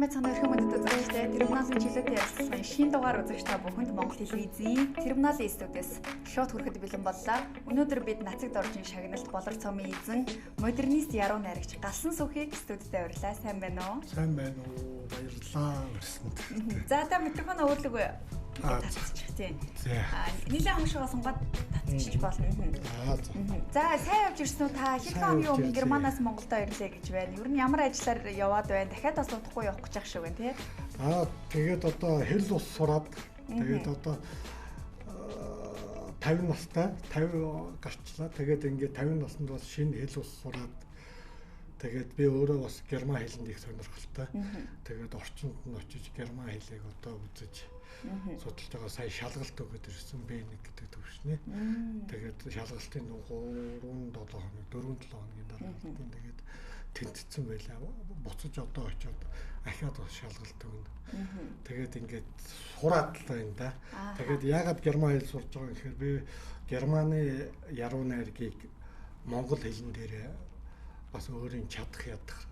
Сайн байцгаана өрхөн мөндөд үзэгчдээ Трибуналын чөлөөтэй ярилцлагын шинэ дугаар үзэгч та бүхэнд Монгол телевизийн Трибуналын студиэс шууд хүрэхэд бэлэн боллоо. Өнөөдөр бид нацагд оржин шагналт болор цомын эзэн модернист яруу найрагч Галсан Сүхийг студид авирлаа. Сайн байна уу? Сайн байна уу? Баярлалаа. За та микрофон өөрлөгөө. Тийм. Нийлэн хамшгаа сунгаад татчих болно. За сайн явж ирсэн үү та? Хэдэн хоногийн өмнө Германаас Монголдо ирлээ гэж байна. Ер нь ямар ажлаар яваад байна? Дахиад бас удахгүй явах гэж шиг байна тий. Тэгээд одоо хэл ус сураад тэгээд одоо 50 настай 50 гарчлаа. Тэгээд ингээд 50 наснд бас шинэ хэл ус сураад тэгээд би өөрөө бас герман хэлэнд их сонирхолтой. Тэгээд орчинд нь очиж герман хэлийг одоо үзэж судалж байгаа. Сая шалгалт өгöd ирсэн бэ нэг гэдэг төвшнээ. Тэгээд шалгалтын 3-7 хоног 4-7 хоногийн дараа тэгээд тэнцсэн байлаа. Буцаж одоо очиод ахиад бас шалгалт өгнө. Тэгээд ингээд сураад л байна да. Тэгээд яагаад герман хэл сурж байгаа гэхээр би германы яруу найргийг монгол хэлэн дээр бас өөрийн чадах ядах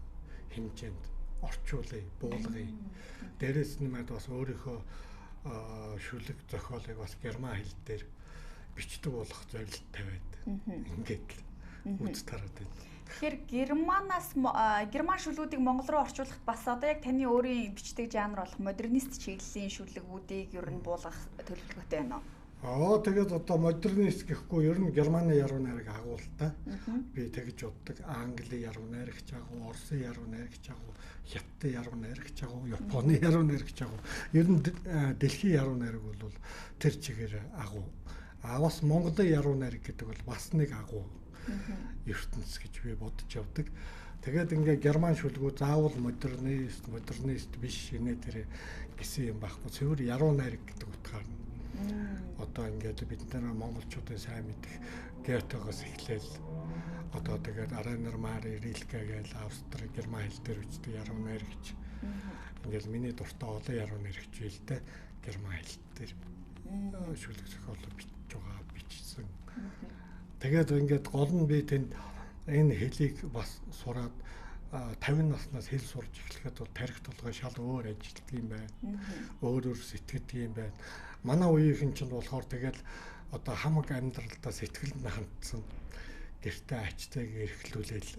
хэмжээнд орчуулъя, буулгая. Дээрээс нь бас өөрийнхөө шүлэг зохиолыг бас герман хэл дээр бичдэг болох зорилт тавиад ингээд үз тараад байна. Тэгэхээр герман шүлгүүдийг монгол руу орчуулахад бас одоо яг таны өөрийн бичдэг жанр болох модернист чиглэлийн шүлгүүдийг ер нь буулгах төлөвлөгөөтэй байна уу? Тэгээд одоо модернист гэхгүй ер нь германы яруу найраг агуултаа би тэгж боддог. Англи яруу найрагч агуу, Оросын яруу найрагч агуу, Хятадын яруу найрагч агуу, Японы яруу найрагч агуу. Ер нь дэлхийн яруу найраг бол тэр чигээр агуу. Бас Монголын яруу найраг гэдэг бол бас нэг агуу ертөнц гэж би бодож явдаг. Тэгээд ингээ герман шүлгүүд заавал модернист биш инээ тэр гэсэн юм байхгүй. Цэвэр яруу найраг гэдэг утгаар нь одоо ингээд бид нар монголчуудын сайн мэдих Гетегоос эхлээл одоо тэгээд Аренер Мари Рилке гээл Австри герман хэл дээр үчдэг яруу найрагч ингээд миний дуртай олон яруу найрагч байл та герман хэл дээр шүлэг зохиолоо бичсэн. Тэгээд ингээд гол нь би тэнд энэ хэлийг бас сураад 50 наснаас хэл сурж эхлэхэд бол тарих толгой шал өөр ажилтдаг юм байна. Өөр сэтгэдэг юм байна. Манай үеийнхэн ч болохоор тэгэл одоо хамаг амьдралдаа сэтгэлд нь хандсан гэртээ ачтайг эрхлүүлээл.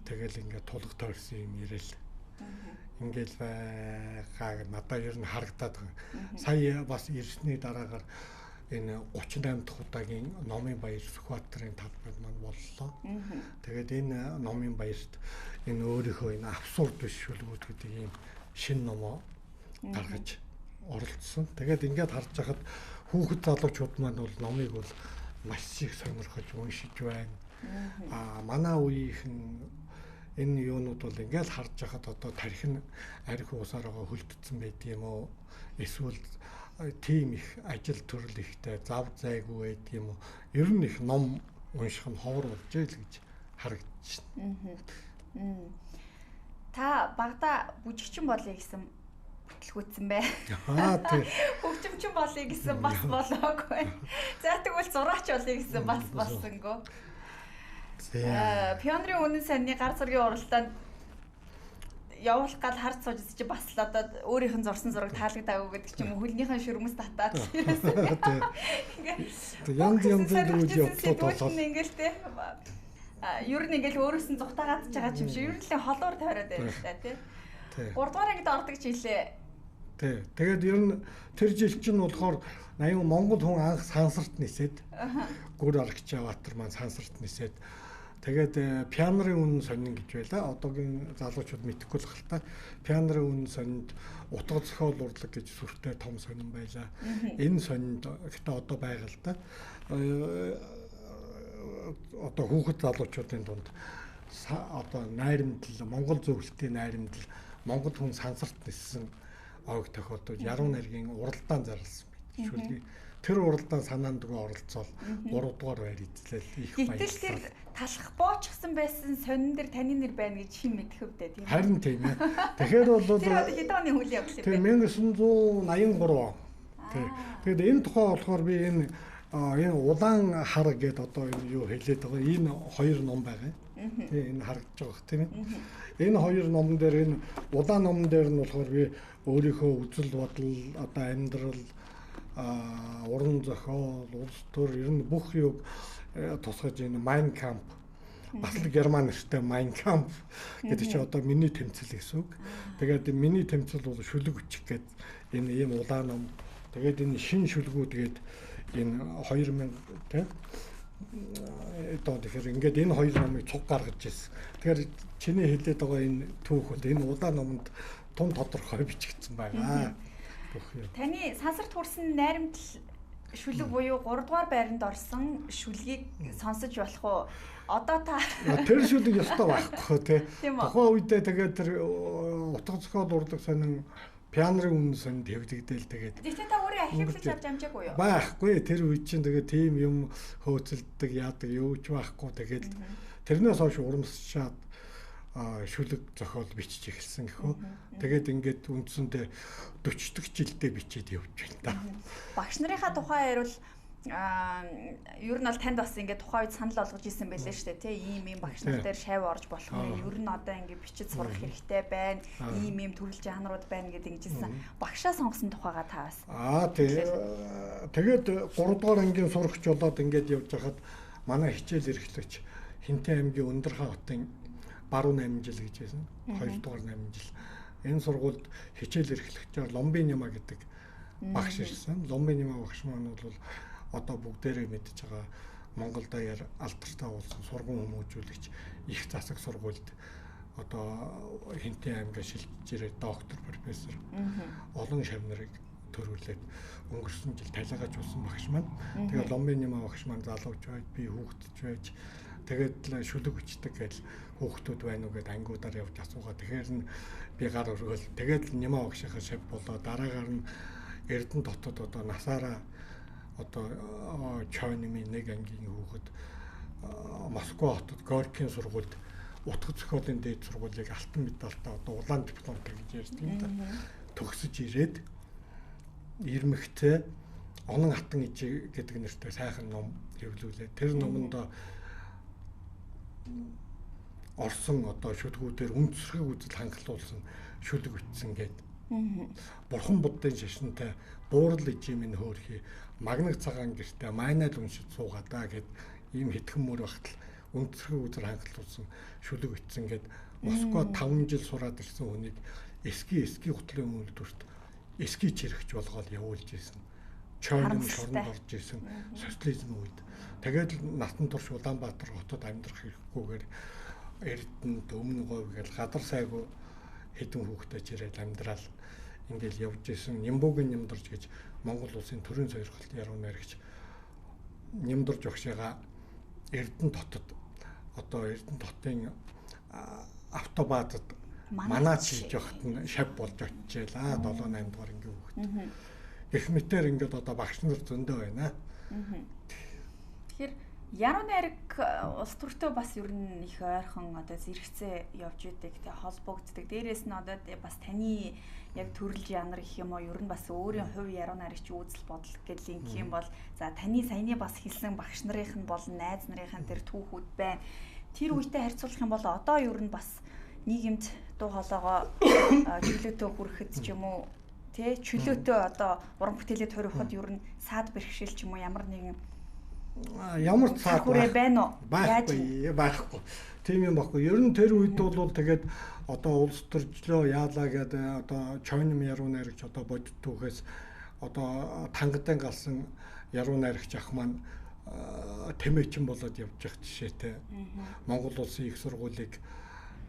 Тэгэл ингээд тулг тойрсон юм ирээл. Ингээл байгааг надад ер нь харагдаад байгаа. Сая бас ирсний дараагаар энэ 38 дахь удаагийн номын баяр Сүхбаатарын талбайд маань боллоо. Тэгээд энэ номын баярт энэ өөрийнхөө энэ абсурд биш шүлгүүд гэдэг ийм шинэ номоо гаргаж оролцсон. Тэгээд ингээд харж байхад хүүхэд залуучууд маань бол номыг бол маш их сонирхож уншиж байна. Манай үеийнхэн энэ юунууд бол ингээд харж байхад одоо тарих нь арх уусаараа хөлдсөн байд юм уу? Эсвэл тийм их ажил төрөл ихтэй зав зайгүй байд юм уу? Ер нь их ном унших нь ховор болж ийл гэж харагдаж байна. Та багада бүжигчин болъё гэсэн бүтлгүүцсэн бай. Тийм. Хөгжимчин болъё гэсэн бас болоогүй. За тэгвэл зураач болъё гэсэн бас болсонгүй. Пионерын үнэн сайнны гар зургийн уралдаанд явуулах гал харц сууж чи бас л одоо өөрийнх нь зурсан зураг таалагдаагүй гэдэг ч юм уу хөлнийхэн шүрмэс татаад янз янзын үйл явдлууд болоод ингээл те ер нь ингээл өөрөөс нь зүгтаагаад байгаа юм шиг ер нь л холоор тойроод байна л та тий 3 дугаар ангид ордог жилээ тий тэгээд ер нь тэр жил чинь болохоор 80 Монгол хүн анх сансарт нисээд гүр Аргачаавбаатар маань сансарт нисээд тэгээд пианерын үнэн сонин гэж байлаа. Одоогийн залуучууд мэдэхгүй л хальтаа. Пианерын үнэн сонинд утга зохиол урлаг гэж сүртэй том сонин байлаа. Энэ сонинд гэхдээ одоо байгаа л да. Одоо хүүхэд залуучуудын дунд одоо найрамдал, Монгол зөвлөлтийн найрамдал, Монгол хүн сансарт ниссэн ойг тохиолдож яруу найргийн уралдаан зарласан байж шүлгийн. Тэр уралдаан санаанд өгөө оролцоол 3 дугаар байр эзлэл их баярлалаа. Гэтэл тэр талах боочсон байсан сонин дээр таны нэр байна гэж хин мэдхэвдээ тийм. Харин тийм ээ. Тэгэхээр бол тэр хэдэн оны үйл явдал юм бэ? 1983 он. Тэгээд энэ тухай болохоор би энэ улаан хар гэдэг одоо энэ юу хэлээд байгаа энэ хоёр ном байгаа. Энэ харагдаж байгаа тийм ээ. Энэ хоёр номон дээр энэ улаан номон дээр нь болохоор би өөрийнхөө үзэл бодол, одоо амьдрал, уран зохиол, улс төр ер нь бүх юг тусгаж энэ Mein Kampf бас л герман нэртэй Mein Kampf гэдэг чи одоо миний тэмцэл гэсэн үг. Тэгээд миний тэмцэл бол шүлэг үчиг гэдэг энэ ийм улаан ном. Тэгээд энэ шин шүлгүүд гээд энэ 2000 тийм одоо тэгэхээр ингээд энэ хоёр номыг цуг гаргаж ирсэн. Тэгэхээр чиний хэлээд байгаа энэ түүх бол энэ улаан номонд тун тодорхой бичигдсэн байгаа. Таны сансарт хүрсэн найрамдал шүлэг буюу 3 дугаар байранд орсон шүлгийг сонсож болох уу? Одоо та тэр шүлэг ёстой байхгүй тий. Тухайн үедээ тэгээд тэр утга зохиол урлаг сонин пианрын үнэн сонд хэвдэгдээл тэгээд. Тэгтээ та өөрөө архивлаж авч амжаагүй юу? Байхгүй. Тэр үед чинь тэгээд тийм юм хөөцөлдөг яадаг юу ч байхгүй. Тэгээд тэрнээс хойш урамсчаад шүлэг зохиол бичиж эхэлсэн гэхөө. Тэгээд ингээд үндсэндээ 40 дэх жилдээ бичээд явж байна та. Багш нарынхаа тухай ярил ер нь бол танд бас ингээд тухайн үед санал болгож ирсэн байлээ шүү дээ тий. Ийм багш нар дээр шавь орж болох юм. Ер нь одоо ингээд бичиж сурах хэрэгтэй байна. Ийм төрөл жанрууд байна гэдэг ингэжсэн. Багшаа сонгосон тухайга та бас. Тэгээд 3 дугаар ангийн сурагч болоод ингээд явж хахад манай хичээл эрхлэгч Хинтээ аймгийн Өндрхаа хотын баруун 8 жил гэж байсан. 2 дугаар 8 жил. Энэ сургуульд хичээл эрхлэгчээр Ломбинима гэдэг багш ирсэн. Ломбинима багш маань бол одоо бүгдээрээ мэдж байгаа Монголд алдартай болсон сургууль хүмүүжүүлэгч их засаг сургуульд одоо Хинтээ аймгийн шилжиж ирээд доктор профессор олон шавнарыг төрүүлээд өнгөрсөн жил талигааж болсон багш маань. Тэгээд Ломбинима багш маань залууч байж би хүүхдч байж тэгээд шүлэг өчтөг гэж хүүхдүүд байна уу гэд ангиудаар явж асуугаа. Тэгэхээр нь би гар өргөөл. Тэгээд Нима багшийнхаа шав болоо дараагаар нь Эрдэнэ дотоод одоо насаараа одоо Чойнмын нэг ангийн хүүхэд Москва хотод Горькийн сургуульд утга зохиолын дээд сургуулийг алтан медальтай одоо улаан дипломтой гэж ярьдаг юм да. Төгсөж ирээд Ирмэгтэй Онон хатан ижи гэдэг нэртэй сайхан ном хэвлүүлээ. Тэр номонд орсон одоо шүлгүүдээр үндэсрэг үзэл хангалтуулсан шүлэг бичсэн гэдэг. Бурхан буддын шашинтай буурал ижимийн хөөрхий магнаг цагаан гэртээ майнал уншиж суугаадаа гэд ийм хэдхэн мөр багтал үндэсрэг үзэл хангалтуулсан шүлэг бичсэн гэд Москва 5 жил сураад ирсэн хүнийг эски хутлын үйлдвэрт эски чирэгч болгоод явуулж ирсэн. Чойн шоронд орж ирсэн социализм үед. Тэгээд Натан турш Улаанбаатар хотод амьдрах хэрэггүйгээр Эрдэнэт өмнө говь гэж гадар сайгүй хэдэн хүүхдэж ирээд амьдрал ингээл явж исэн. Нямбугийн нямдарч гэж Монгол улсын төрийн сойрхолт яруу найрагч нямдарч огшигаа Эрдэнэт хотод одоо Эрдэнэт хотын автобаадад манаач хийж явахт нь шав болж очижээ. 7-8 дугаар ингээ хүүхэд. Гэх мэтэр ингээд одоо багш нар зөндөө байна. Тэгэхээр яруу найраг улс төртөө бас ер нь их ойрхон одоо зэрэгцээ явж идэг те холбогддог. Дээрээс нь одоо бас таны яг төрөл жанр гэх юм уу ер нь бас өөрийн хувь яруу найрагч үзэл бодол гэж ингэх юм бол за таны саяны бас хэлсэн багш нарын нь бол найз нарын тэр түүхүүд байна. Тэр үетэй харьцуулах юм бол одоо ер нь бас нийгэмд дуу хоолойгоо чөлөөтөө хүрэхэд ч юм уу тэ чөлөөтөө одоо уран бүтээлээ төрөхөд ер нь саад бэрхшээл ч юм уу ямар нэгэн ямар цаад байна уу? Байхгүй. Тийм юм баггүй. Ер нь тэр үед бол тэгээд одоо улс төрчлөө яалаа гэдэг одоо Чойнм яруу найрагч одоо бодит түүхээс одоо тангадын галсан яруу найрагч ах маань тэмээчин болоод явж явах жишээтэй. Монгол улсын их сургуулийг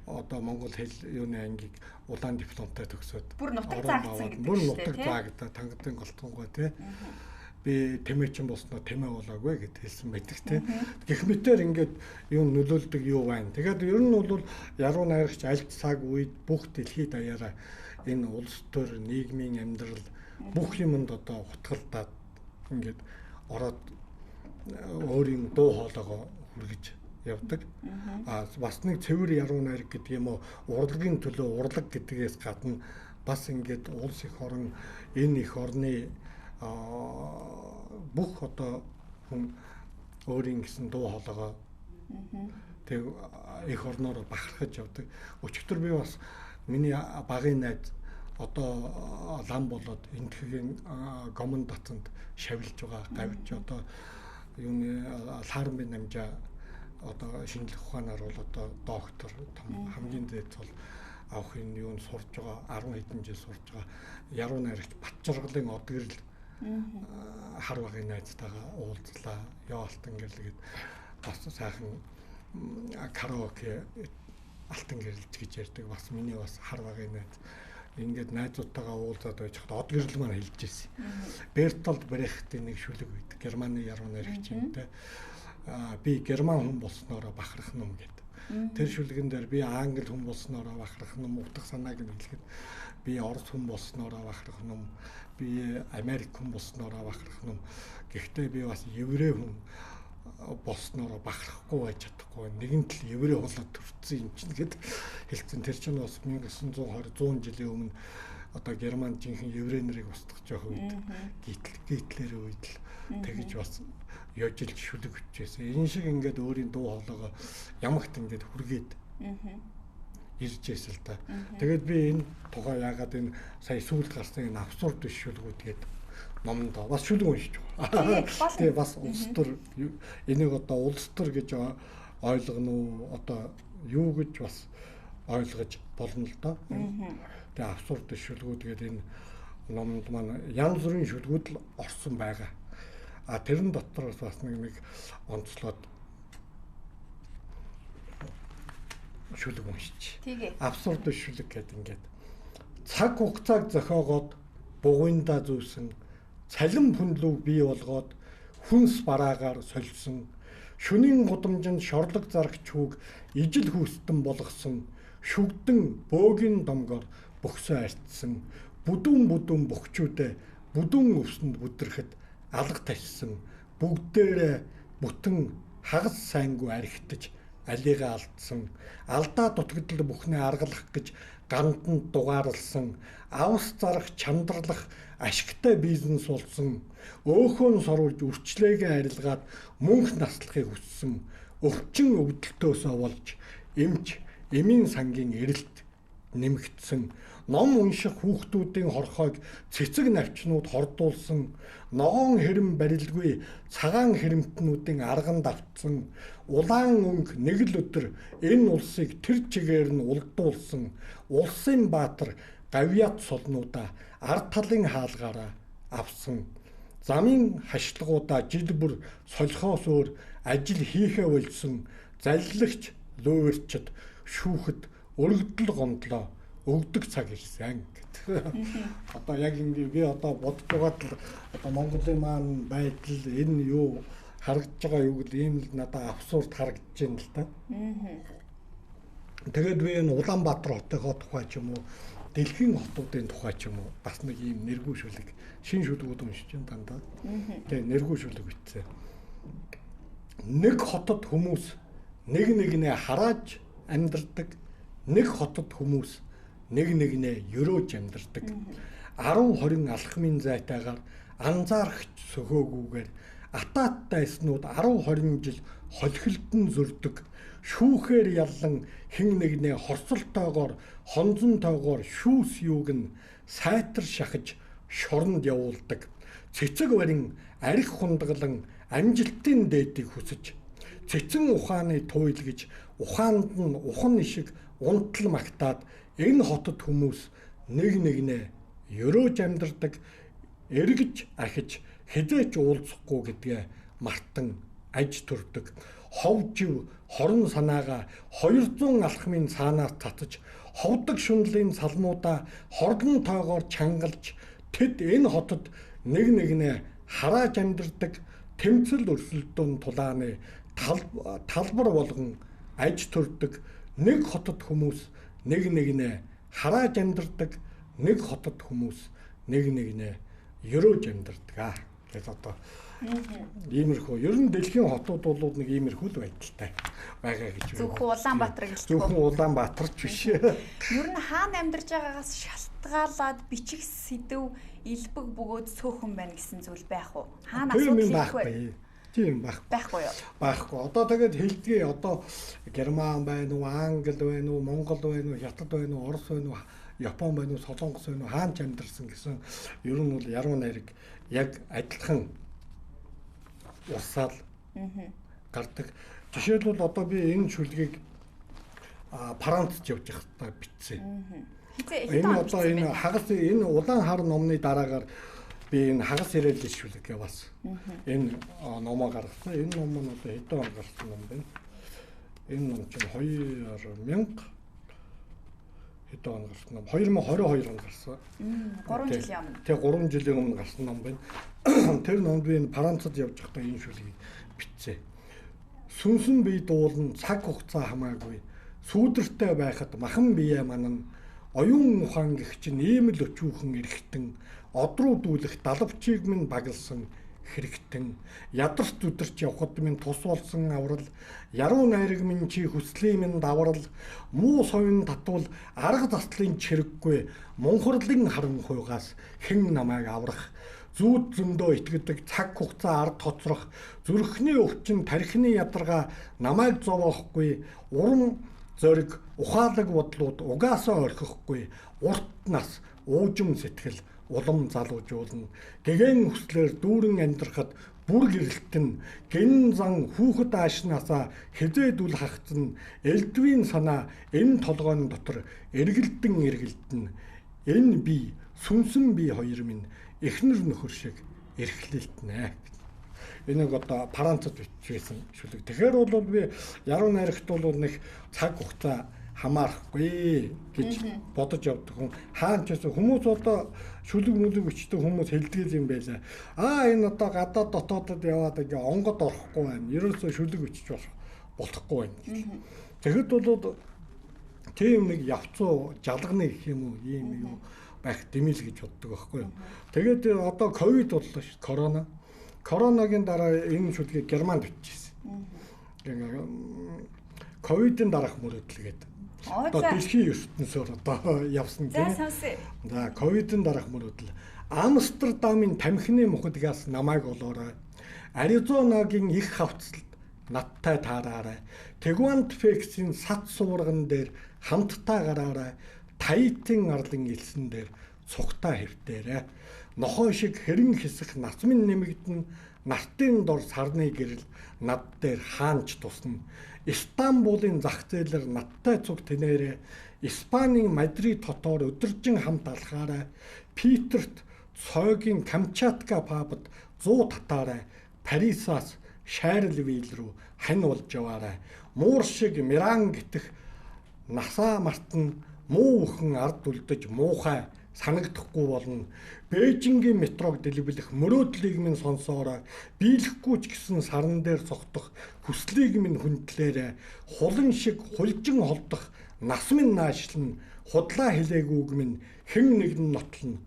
одоо монгол хэл юуны ангийг улаан дипломтой төгсөөд бүр нутаг заагдсан гэдэг. Бүр нутаг заагда тангадын галтгонгой тий. Би тэмээчин болсноо тэмээ болоогүй гэд хэлсэн байдаг тий. Гэх мэтээр ингээд юу нөлөөлдөг юу байна. Тэгээд ер нь бол яруу найрагч аль цаг үед бүх дэлхийд даяараа энэ улс төр нийгмийн амьдрал бүх юмд одоо хутгалдаад ингээд ороод өөрийн дуу хоолойгоо хүргэж явдаг. Бас нэг цэвэр яруу найраг гэдэг юм уу урлагийн төлөө урлаг гэдгээс гадна бас ингээд улс их орн энэ их орны бүх одоо хүн өөрийн гэсэн дуу хоолойгоо тэг их орноор бахархаж явдаг. Өчигдөр би бас миний багын найз одоо лам болоод энтхэгийн гомон дотонд шавилж байгаа гавьж одоо юуны Лаармын намжаа одоо шинжлэх ухаанаар бол одоо доктор том хамгийн дээд бол авахын юунд сурж байгаа 10 хэдэн жил сурж байгаа яруу найрагч Батчаргалын одгэрэл хар багын найзтайгаа уулзлаа. Яа алтан гэрлэгээд бас сайхан караоке алтан гэрэлж гэж ярьдаг. Бас миний бас хар багын найз ингээд найзуудтайгаа уулзаад байж хад одгэрэл маань хэлж ирсэн. Бертолд Брехтийн нэг шүлэг үйд Германы яруу найрагч юм те. Би герман хүн болсноороо бахарх ном гэдэг. Тэр шүлгэн дээр би англи хүн болсноороо бахарх ном утга санааг нь хэлэхэд би орос хүн болсноороо бахарх ном, би Америк хүн болсноороо бахарх ном. Гэхдээ би бас еврей хүн болсноороо бахархгүй байж чадахгүй. Нэгэн тал еврей болоод төрсөн юм чинь гэд хэлсэн. Тэр чинь бас 1920 100 жилийн өмнө одоо Герман жинхэнэ еврей нарыг устгах жоох үед Гитлерийн үед л тэгж бас яжилж шүлэг өчжээсэн. Энэ шиг ингээд өөрийн дуу хоолойгоо ямагт ингээд хүргээд ирж байсан л да. Тэгээд би энэ тухай яагаад энэ сая сүүлд гарсан энэ абсурд биш шүлгүүд гээд номонд бас шүлэг уншиж байгаа. Тэгээ бас улс төр энийг одоо улс төр гэж ойлгоно уу одоо юу гэж бас ойлгож болно л доо. Тэгээ абсурд биш шүлгүүд гээд энэ номонд маань янз бүрийн шүлгүүд л орсон байгаа. Тэрэн дотроос бас нэг онцлоод шүлэг уншиж. Абсурд шүлэг гэдэг ингээд цаг хугацааг зохиогоод бугуйндаа зүүсэн цалин хүнлүү бий болгоод хүнс бараагаар сольсон шөнийн гудамжинд шорлог зарагч хүүг ижил хүүстэн болгосон шүгдэн бөөгийн домгоор бөхсөө арчсан бүдүүн бөхчүүдээ бүдүүн өвсөнд бүдрэхэд алга ташсан бүгдээрээ бүтэн хагас сайнгүй архитаж алигаа алдсан алдаа дутагдал бүхнээ аргалах гэж ганданд дугаарлсан авс зарах чандарлах ашигтай бизнес болсон өөхөн соруулж үрчлээгээ арилгаад мөнх наслахыг хүссэн өвчин өвдөлтөөсөө болж эмч эмийн сангийн эрэлт нэмэгдсэн ном унших хүүхдүүдийн хорхойг цэцэг навчнууд хордуулсан ногоон хэрэм барилгүй цагаан хэрэмтнүүдийн арган давтсан улаан өнгө нэг л өдөр энэ улсыг тэр чигээр нь улдуулсан улсын баатар гавьяат солнуудаа ард талын хаалгаараа авсан замын хашлагуудаа жил бүр солихоос өөр ажил хийхээ болсон залилагч лөөвөрчд шүүхэд өргөдөл гомдлоо өгдөг цаг ирсэн гэдэг. Одоо яг ингэ би одоо бодож байгаад л одоо Монголын маань байдал энэ юу харагдаж байгаа юу гэдэг ийм л надад абсурд харагдаж байна л да. Тэгээд би энэ Улаанбаатар хотынхоо тухай ч юм уу дэлхийн хотуудын тухай ч юм уу бас нэг ийм нэргүй шүлэг шин шүлгүүд уншиж байна дандаа. Тэгээд нэргүй шүлэг бичсэн. Нэг хотод хүмүүс нэг нэгнээ харааж амьдардаг. Нэг хотод хүмүүс нэг нэгнээ өрөөж амьдардаг. 10-20 алхмын зайтайгаар анзаарахч сөхөөгүйгээр атаат дайснууд 10-20 жил холхилтон зөрдөг. Шүүхээр яллан хэн нэгнээ хорсолтойгоор хонзонтойгоор шүүс юуг нь сайтар шахаж шоронд явуулдаг. Цэцэг барин арх хундаглан амжилтын дээдийг хүсэж цэцэн ухааны туйл гэж ухаанд нь ухан шиг унтал магтаад энэ хотод хүмүүс нэг нэгнээ өрөөж амьдардаг, эргэж ахиж хизээч уулзахгүй гэдгээ мартан аж төрдөг. Ховжив хорон санаагаа 200 алхмын цаанаас татаж ховдог шунлын салмуудаа хордон тоогоор чангалж тэд энэ хотод нэг нэгнээ харааж амьдардаг. Тэмцэл өрсөлдөөн тулааны талбар болгон аж төрдөг. Нэг хотод хүмүүс нэг нэгнээ харааж амьдардаг. Нэг хотод хүмүүс нэг нэгнээ өрөөж амьдардаг. Гэж одоо иймэрхүү. Ер нь дэлхийн хотууд бол нэг иймэрхүү л байдалтай байгаа гэж байна. Зөвхөн Улаанбаатар гэлж байна. Зөвхөн Улаанбаатар ч биш. Ер нь хаана амьдарч байгаагаас шалтгаалаад бичих сэдв илбэг бөгөөд цөөхөн байна гэсэн зүйл байх уу? Хаана асуудал их вэ? Тийм байхгүй юу? Байхгүй. Одоо тэгээд хэлдгээ одоо Герман байна уу, Англи байна уу, Монгол байна уу, Хятад байна уу, Орос байна уу, Япон байна уу, Солонгос байна уу, хаанч амьдарсан гэсэн ер нь бол яруу найраг яг адилхан усаал гардаг. Жишээлбэл одоо би энэ шүлгийг Францд явж байхдаа бичсэн. Энэ одоо энэ хагас энэ улаан хар номны дараагаар би энэ хагас ирээлэл шүлгээ бас энэ номоо гаргасан. Энэ ном нь одоо хэдэн он гарсан ном бэ? Энэ ном чинь 2000 хэдэн он гарсан ном? 2022 он гарсан. 3 жилийн өмнө. Тэгээ 3 жилийн өмнө гарсан ном байна. Тэр номд би энэ Францд явж байхдаа энэ шүлгийг бичсэн. Сүнсэн бие дуулан цаг хугацаа хамаагүй сүүдэртэй байхад махан бие манан оюун ухаан гэх чинь ийм л өчүүхэн эргэтэн одруу дүүлэх далавчийг минь баглсан хэрэгтэн ядарч зүдэрч явхад минь тус болсон аврал яруу найраг минь чи хүслийн минь даврал муу совин татвал арга заслын чирэггүй мунхарлын харан хуйгаас хэн намайг аврах зүүд зөндөө итгэдэг цаг хугацаа ард тоцрох зүрхний өвчин тархины ядарга намайг зовоохгүй урам зориг ухаалаг бодлууд угаасаа орхихгүй урт нас уужим сэтгэл улам залуужуулна гэгэн хүслээр дүүрэн амьдрахад бүр гэрэлтэн гэн зан хүүхэд аашнаасаа хизээдүүл хагцсан элдвийн санаа энэ толгойн дотор эргэлдэн энэ би сүнсэн би хоёр минь эхнэр нөхөр шиг эрхлэлтнэ. Энийг одоо Францад бичсэн шүлэг. Тэгэхээр бол би яруу найрагт бол нэг цаг хугацаа хамаарахгүй гэж бодож явдаг хүн. Хаанч гэсэн хүмүүс одоо шүлэг мүлэг бичдэг хүмүүс хэлдэг юм байлаа. Энэ одоо гадаад дотоодод яваад ингээ онгод орохгүй байна. Ерөөсөө шүлэг бичиж болохгүй байна. Тэгэхэд бол тийм нэг явцуу жалганы гэх юм уу, ийм юм байх дэмэл гэж боддог байхгүй юу. Тэгээд одоо ковид боллоо шүү. Коронагийн дараа энэ шүлгийг Германд бичижсэн. Ковидын дараах мөрөөдөл гэдэг. Одоо дэлхийн ертөнцөөр одоо явсан тийм. За ковидын дараах мөрөөдөл. Амстердамын тамхины мухадгаас намайг олоорой. Аризонагийн их хавцалд надтай таараарай. Тэгвантфексийн сат суурган дээр хамтдаа гараарай. Таитын арлын элсэн дээр цухтаа хэвтээрэ. Нохой шиг хэрэн хэсэх насмын нэмэгдэн нартын дор сарны гэрэл над дээр хаанч тусна. Истанбулын зах зээлээр надтай цуг тэнээрэ. Испанийн Мадрид хотоор өдөржин хамт алхаарай. Питерт цойгийн Камчатка пабд 100 татаарай. Парисаас Шарлевиль рүү хань болж яваарай. Муур шиг Миран гитэх насаа мартан муу өхөн ард үлдэж муухай санагдахгүй болно. Бээжингийн метрог дэлбэлэх мөрөөдлийг минь сонсоорой. Биелэхгүй ч гэсэн саран дээр цогтох хүслийг минь хүндлээрэй. Хулан шиг хулжин холдох нас минь наашлна. Худлаа хэлээгүйг минь хэн нэгэн нотлно.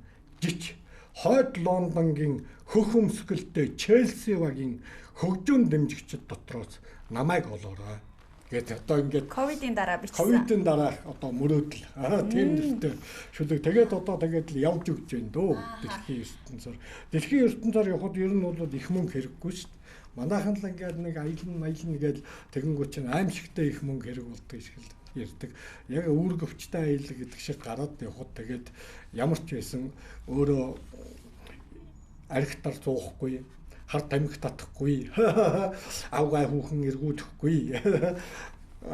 Жич хойд Лондонгийн хөх өмсгөлтэй Челси багийн хөгжүүн дэмжигчид дотроос намайг олоорой. Гэт одоо ингээд ковидын дараа бичсэн. Ковидын дараа одоо мөрөөдөл. Тийм нэртэй шүлэг. Тэгээд одоо л явж өгч байна дөө дэлхийн ертөнцөөр. Дэлхийн ертөнцөөр явхад ер нь бол их мөнгө хэрэггүй шүү дээ. Манайхан л ингээд нэг аялна гээл тэгэнгүүт чинь аимшигтай их мөнгө хэрэг болдог шиг л ярьдаг. Яг үүргэвчтэй аялал гэдэг шиг гараад явхад тэгээд ямар ч байсан өөрөө архитар зуухгүй, хар тамхи татахгүй, авгай хүүхэн эргүүлэхгүй,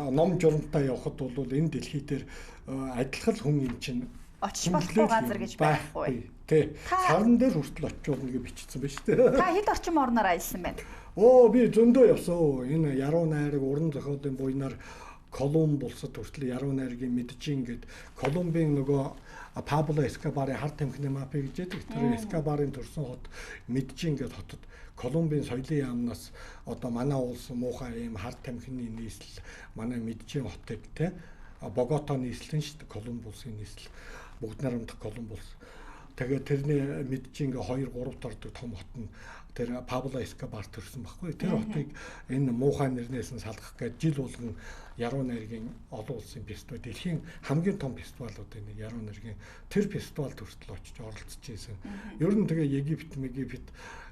ном журамтай явхад бол энэ дэлхий дээр адилхан хүн юм чинь очиж болохгүй газар гэж байхгүй. Тэ. Сарн дээр хүртэл очиулна гэж бичсэн байна шүү дээ. Та хэд орчим орноор аялсан байна? Би зөндөө явсан. Энэ яруу найраг уран зохиолын буйнаар Колумбусд хүртэл яруу найргийн Меджин гээд Колумбийн нөгөө Пабло Эскобарын хар тамхины мафия гэж яддаг. Тэр Эскобарын төрсэн хот Меджин гээд хотод Колумбийн соёлын яамнаас одоо манай улс муухай ийм хар тамхины нийслэл манай Меджин хотод те Богото нийслэн шүү дээ. Колумбусын нийслэл бүгд нарамдах Колумбус. Тэгээд тэрний мэдж ингээ 2 3-т ордог том хот нь тэр Пабло Эскобар төрсөн байхгүй. Тэр хотыг энэ муухай нэрнээс нь салгах гэж жил болгон яруу найргийн олон улсын фестивал, дэлхийн хамгийн том фестивалуудын нэг яруу найргийн тэр фестивалд хүртэл очиж оролцож байсан. Ер нь тэгээ Египет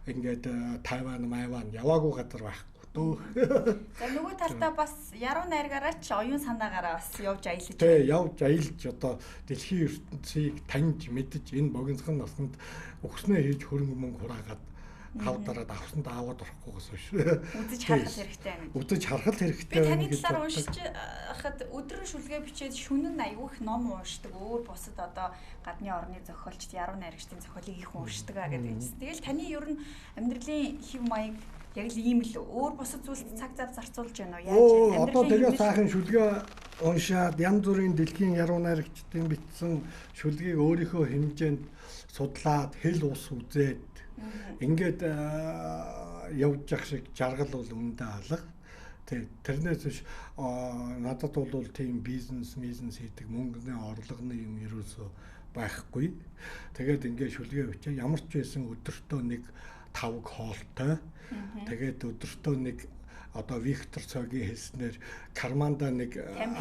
ингээд Тайван, Майван яваагүй газар байхгүй. За нөгөө талдаа бас яруу найргаараа ч оюун санаагаараа бас явж аялаж. Тэ явж аялж одоо дэлхийн ертөнцийг таньж мэдж энэ богиносхон наснд өгснөө хийж хөрөнгө мөнгө хураагаад хавдараад авсанд аваад орохгүйгээс биш. Үзэж харах хэрэгтэй байна. Үзэж харах хэрэгтэй байна. Би таны талаар уншиж хахад өдрөн шүлгээ бичээд шүнэн аягүй их ном уншдаг. Өөр бусад одоо гадны орны зохиолч, яруу найрагчдын зохиолыг их уншдаг гэдэг. Тэгэл таны ер нь амьдралын хэв маяг яг л ийм л өөр бусад зүйлд цаг зав зарцуулж байна уу? Яаж юм? Одоо тэгээ сайхан шүлгээ уншаад янз бүрийн дэлхийн яруу найрагчдын бичсэн шүлгийг өөрийнхөө хэмжээнд судлаад хэл ус үзээд ингээд явж явах шиг жаргал бол үндэ алга. Тэрнээс биш надад бол тийм бизнес хийдэг мөнгөний орлогоны юм ерөөсөө байхгүй. Тэгээд ингээд шүлгээ бичээ ямар ч байсан өдөртөө нэг 5 хоолтой. Тэгээд өдөртөө нэг одоо Виктор Цойгийн хэлснээр карманда нэг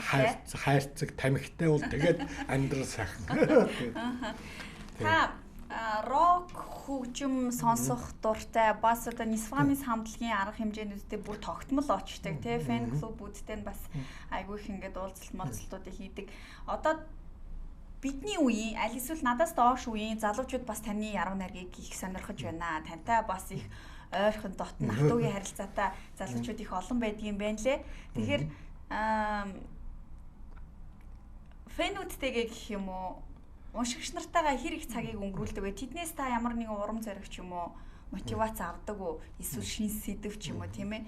хайрцаг тамхитай бол тэгээд амьдрал сайхан. Та рок хөгжим сонсох дуртай бас одоо Нисвамис хамтлагийн арга хэмжээнүүдтэй бүр тогтмол очдог тий фэн клубүүдтэй нь бас айгүй их ингээд уулзалт малцлтуудыг хийдэг. Одоо бидний үеийн аль эсвэл надаас доош үеийн залуучууд бас таны яруу найргийг их сонирхож байна. Тантай бас их ойрхон дотн хатуугийн харилцаатай залуучууд их олон байдгийн байна лээ. Тэгэхээр фэнүүдтэйгээ гэх юм уу уншигч нартайгаа хэр их цагийг өнгөрүүлдэг вэ? Тэднээс та ямар нэгэн урам зориг ч юм уу мотивац авдаг уу? Эсвэл шин сэдв ч юм уу тийм ээ?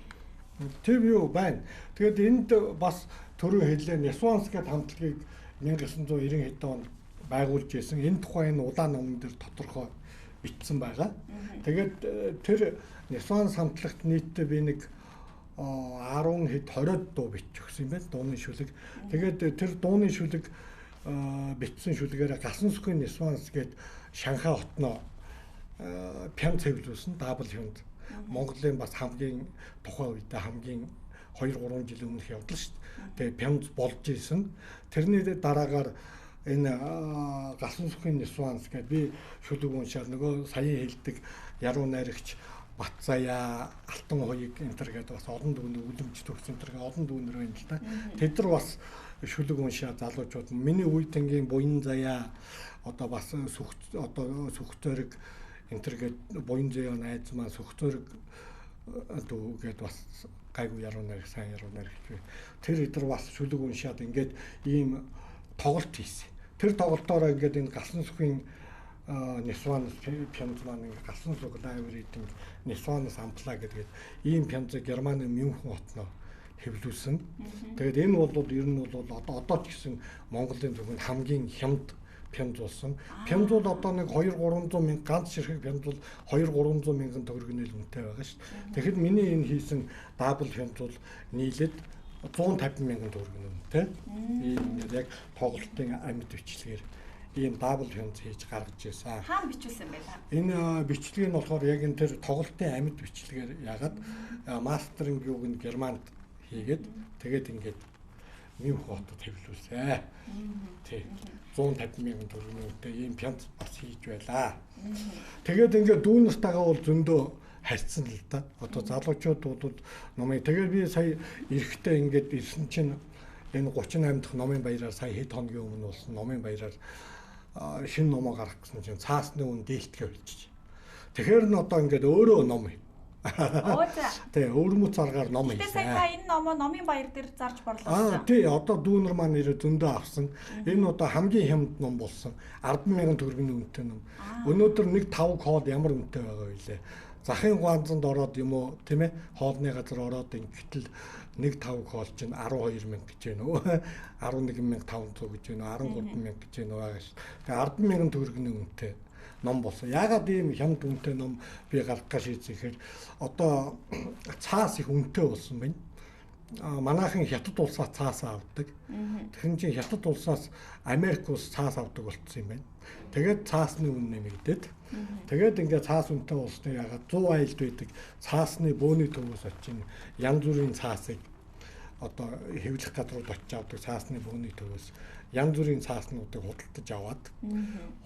Тийм юу байна. Тэгээд энд бас түрүү хэллээ Нисвамис гэдэг хамтлагийг 1990 хэд онд байгуулж байсан. Энэ тухай энэ улаан номон дээр тодорхой бичсэн байгаа. Тэгээд тэр Нисвамис хамтлагт нийтдээ би нэг 10 хэд 20 дуу бичих гэсэн юм байна. Дууны шүлэг. Тэгээд тэр дууны шүлэг бичсэн шүлгээрээ Галсан сүхийн Нисвамис гээд Шанхай хотноо пян цэвэрлүүлсэн дабл хюнд. Монголын бас хамгийн тухайн үедээ хамгийн 2-3 жил өмнөх явдал шүү дээ. Тэгээ пян болж исэн. Тэрний дараагаар энэ Галсан сүхийн Нисвамис гээд би шүлэг уншаад нөгөө саяын хэлдэг яруу найрагч Батзаяа, Алтан хоёг энтер гэдэг бас олон дүүнэр үлэмж төгс энтер олон дүүнэр байна л да. Тэд нар бас шүлэг уншаад залуучууд миний үеийнгийн буян заяа одоо бас сүхтөрөг энтер гэдэг буян заяа найз маань сүхтөрөг дүү гэдэг бас гайгүй яруу найраг сайн яруу найрагч. Тэр эдэр бас шүлэг уншаад ингээд ийм тоглолт хийсэн. Тэр тоглолтоороо ингээд энэ Галсан сүхийн Нисвамис пянз маань ингээд Галсан сүх лайвер эдэн Нисвамис амтлаа гэдэг ийм пянзыг Германы Мюнхен хотноо хэвлүүлсэн. Тэгээд энэ бол ер нь бол одоо ч гэсэн Монголын зөвхөн хамгийн хямд пянз болсон. Пянз бол одоо нэг 2-300 мянга ганц ширхэг пянз бол 2-300 мянган төгрөгний л үнэтэй байгаа шүү дээ. Тэгэхээр миний энэ хийсэн дабл пянз бол нийлээд 150 мянган төгрөгийн үнэтэй. Ийм яг тоглолтын амьд бичлэгээр ийм дабл пянз хийж гаргаж ирсэн. Хаана бичүүлсэн бэ та? Энэ бичлэг нь болохоор яг энэ тэр тоглолтын амьд бичлэгээр ягаад мастеринг юуг нь Германд хийгээд тэгээд ингээд Мюнхен хотод хэвлүүлсэн. Тий. 150 мянган төгрөгийн үнэтэй ийм пянз бас хийж байлаа. Тэгээд ингээд дүүнэртэйгээ бол зөндөө харьцсан л да. Одоо залуучууд бол номын тэгээд би сая эрэхтэй ингээд ирсэн чинь энэ 38 дахь номын баяраар сая хэд хоногийн өмнө болсон номын баяраар шинэ номоо гаргах гэсэн чинь цаасны үн дээлтгээ болчих. Тэгэхээр нь одоо ингээд өөрөө ном. Тий, өөрмөц аргаар ном хийсэн. Тэгээд сая та энэ номын баяр дээр зарж борлуулсан. Тий, одоо дүүнер маань нэрээ зөндөө авсан. Энэ одоо хамгийн хямд ном болсон. 100000 төгрөгийн үнэтэй ном. Өнөөдөр нэг 5 код ямар үнэтэй байгаа вэ? Захын ганцанд ороод юм уу, тийм ээ? Хоолны газар ороод ингээтэл нэг 5 код чинь 12000 гэж байна уу? 11500 гэж байна уу? 13000 гэж байна уу? Тэгээ 100000 төгрөгийн үнэтэй ном болсон. Яагаад ийм хямд үнэтэй ном би гаргах гэж шийдсэхээр одоо цаас их үнэтэй болсон байна. Манайхан хятад улсаас цаас авдаг. Тэгэхээр чинь хятад улсаас Америк улс цаас авдаг болчихсон юм байна. Тэгээд цаасны үн нэмэгдээд тэгээд ингээд цаас үнэтэй уулсны ягаад 100 айлд байдаг цаасны бөөний төвөөс очиж янз бүрийн цаасыг одоо хэвлэх газрууд очиж авдаг цаасны бөөний төвөөс янз бүрийн цааснуудыг худалдаж аваад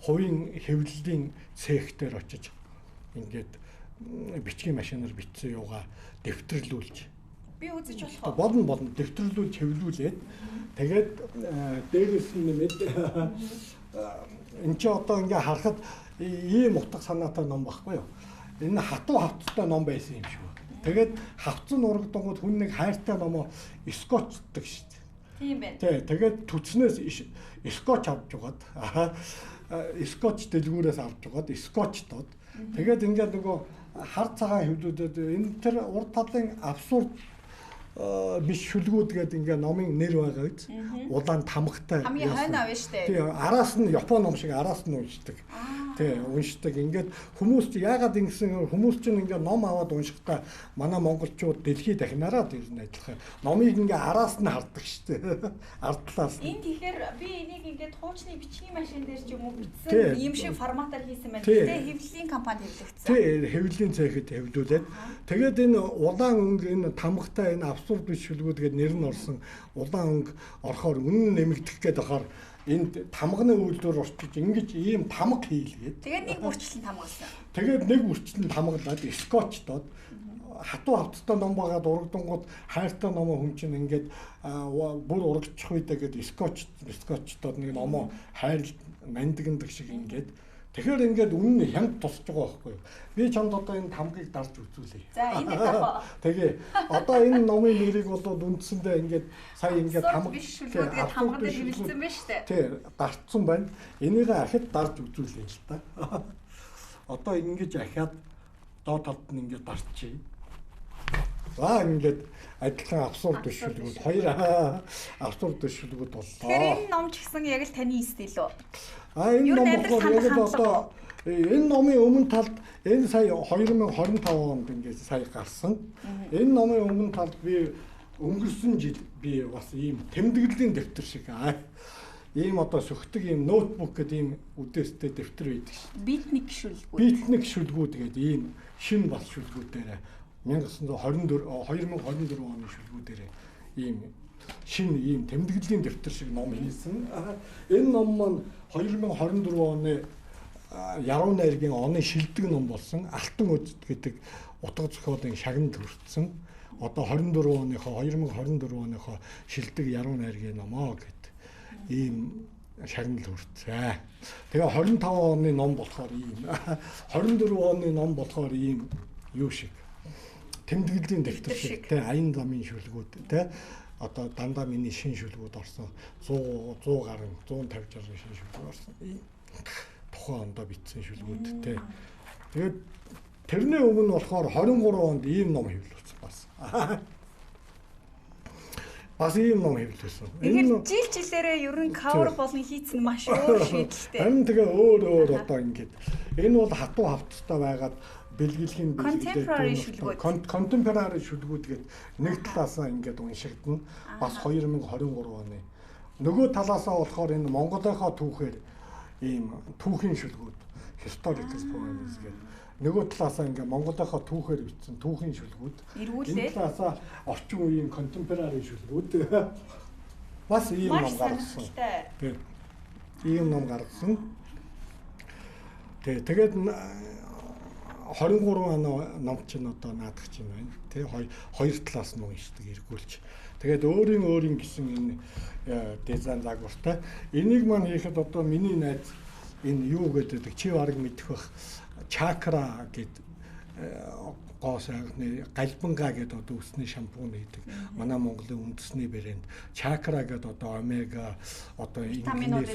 хувийн хэвлэлийн цехтэр очиж ингээд бичгийн машинаар бичсэн юугаа дэвтэрлүүлж би үзэж болох болно дэвтэрлүүлж хэвлүүлээд тэгээд дээрээс нь энэ ч одоо ингээ харахад ийм утга санаатай ном баггүй юу. Энэ хатуу хавцтай ном байсан юм шиг. Тэгээд хавцсан урагдангууд хүн нэг хайртай номоо скотчдаг шүү дээ. Тийм байна. Тэгээд түтснээс скотч авч угаад скотч дэлгүүрээс авч угаад скотчтод тэгээд ингээд нөгөө хар цагаан хэвлүүдэд энэ тэр урд талын абсурд биш шүлгүүд гэдэг ингээ номын нэр байгаа үз. Улаан тамгатай. Хамгийн хойно авна шүү дээ. Тий, араас нь Япон ном шиг араас нь уншдаг. Тий, уншдаг. Ингээд хүмүүс яагаад ингэсэн хүмүүс чинь ингээ ном аваад уншихдаа манай монголчууд дэлхий дахинараа тэр нь ажиллах. Номыг ингээ араас нь хардаг шүү дээ. Ард талаас. Энэ тэгэхээр би энийг ингээд хуучны бичгийн машин дээр ч юм уу бичсэн ийм шиг форматаар хийсэн байна. Тэ хэвлэлийн компани хэвлэгдсэн. Тий, хэвлэлийн цэхэд хэвлүүлээд тэгээд энэ улаан өнгө энэ тамгатай энэ абсурд биш шүлгүүд гэдэг нэр нь орсон улаан өнгө орохоор үнэн нэмэгдэх гээд байхаар энд тамганы үйлдвэр орчиж ингэж ийм тамга хийлгээд. Тэгээд нэг бүрчлэн тамгалсан. Тэгээд нэг бүрчлэн тамгалаад скотчтод хатуу хавцтай ном байгаа урагдангууд хайртай номоо хүн чинь ингээд бүр урагчих үедээ гээд скотчтод нэг номоо хайр мандагдаг шиг ингээд. Тэгэхээр ингээд үнэн нь хямд тусч байгаа байхгүй юу? Би чамд одоо энэ тамгыг дарж үзүүлье. За энэ тав. Тэгээ одоо энэ номын нэрийг бол үндсэндээ ингээд сая ингээд тамга биш шүлгүүдгээ тамга дээр хэвлэсэн байна шүү дээ. Тий, дарцсан байна. Энийг ахад дарж үзүүлье л та. Одоо ингэж ахаад доод талд нь ингээд дарчие. За ингээд адилхан абсурд биш шүлгүүд хоёр абсурд биш шүлгүүд боллоо. Тэгэхээр энэ ном ч гэсэн яг л таны стил үү? Энэ ном болохоор яг л одоо энэ номын өмнө талд энэ сая 2025 онд ингээд сая гарсан. Энэ номын өмнө талд би өнгөрсөн жил би бас ийм тэмдэглэлийн дэвтэр шиг ийм одоо сөхдөг ийм ноутбук гэдэг ийм үдээстэй дэвтэр байдаг шүү. Битник шүлгүүд гэдэг ийм шин бас шүлгүүдээр 2024 оны шүлгүүдээр ийм шинэ ийм тэмдэглэлийн дэвтэр шиг ном хийсэн. Энэ ном маань 2024 оны яруу найргийн оны шилдэг ном болсон. Алтан үд гэдэг утга зохиолын шагнал хүртсэн. Одоо 2024 оныхоо шилдэг яруу найргийн номоо гэдэг ийм шагнал хүртсэн. Тэгээ 25 оны ном болохоор ийм 24 оны ном болохоор ийм юу шиг тэмдэглэлийн дэвтэр шиг те аян ламын шүлгүүд те одоо дандаа миний шин шүлгүүд орсон 100 гаруй 150 60 шин шүлгүүд орсон. Тухайн ондоо бичсэн шүлгүүд те. Тэгээд тэрний өмнө болохоор 23 онд ийм ном хэвлүүлсэн бас. Бас ийм ном хэвлүүлсэн. Тэгэхээр жилээрээ ер нь кавер болон хийцэн маш өөр шийдэлтэй. Харин тэгээ өөр одоо ингэж энэ бол хатуу хавцтай байгаад бэлгэлхийн contemporary шүлгүүд гээд нэг талаасаа ингээд уншигдана. Бас 2023 оны. Нөгөө талаасаа болохоор энэ Монголынхаа түүхээр ийм түүхийн шүлгүүд historical poems гэдэг. Нөгөө талаасаа ингээд Монголынхаа түүхээр бичсэн түүхийн шүлгүүд. Энэ талаасаа орчин үеийн contemporary шүлгүүд. Бас ийм ном гаргасан. Тийм. Ийм ном гаргасан. Тэгээд 23 оны ном чинь одоо наадах чинь байна. Тэ хоёр талаас нь уншдаг эргүүлж. Тэгээд өөрийн гэсэн энэ дизайн загвартай. Энийг маань хийхэд одоо миний найз энэ юу гэдэг чи бараг мэдэх бах чакра гэдэг гоос агны галбанга гэдэг одоо үсний шампунь хийдэг. Манай Монголын үндэсний брэнд чакра гэдэг одоо омега одоо инглиш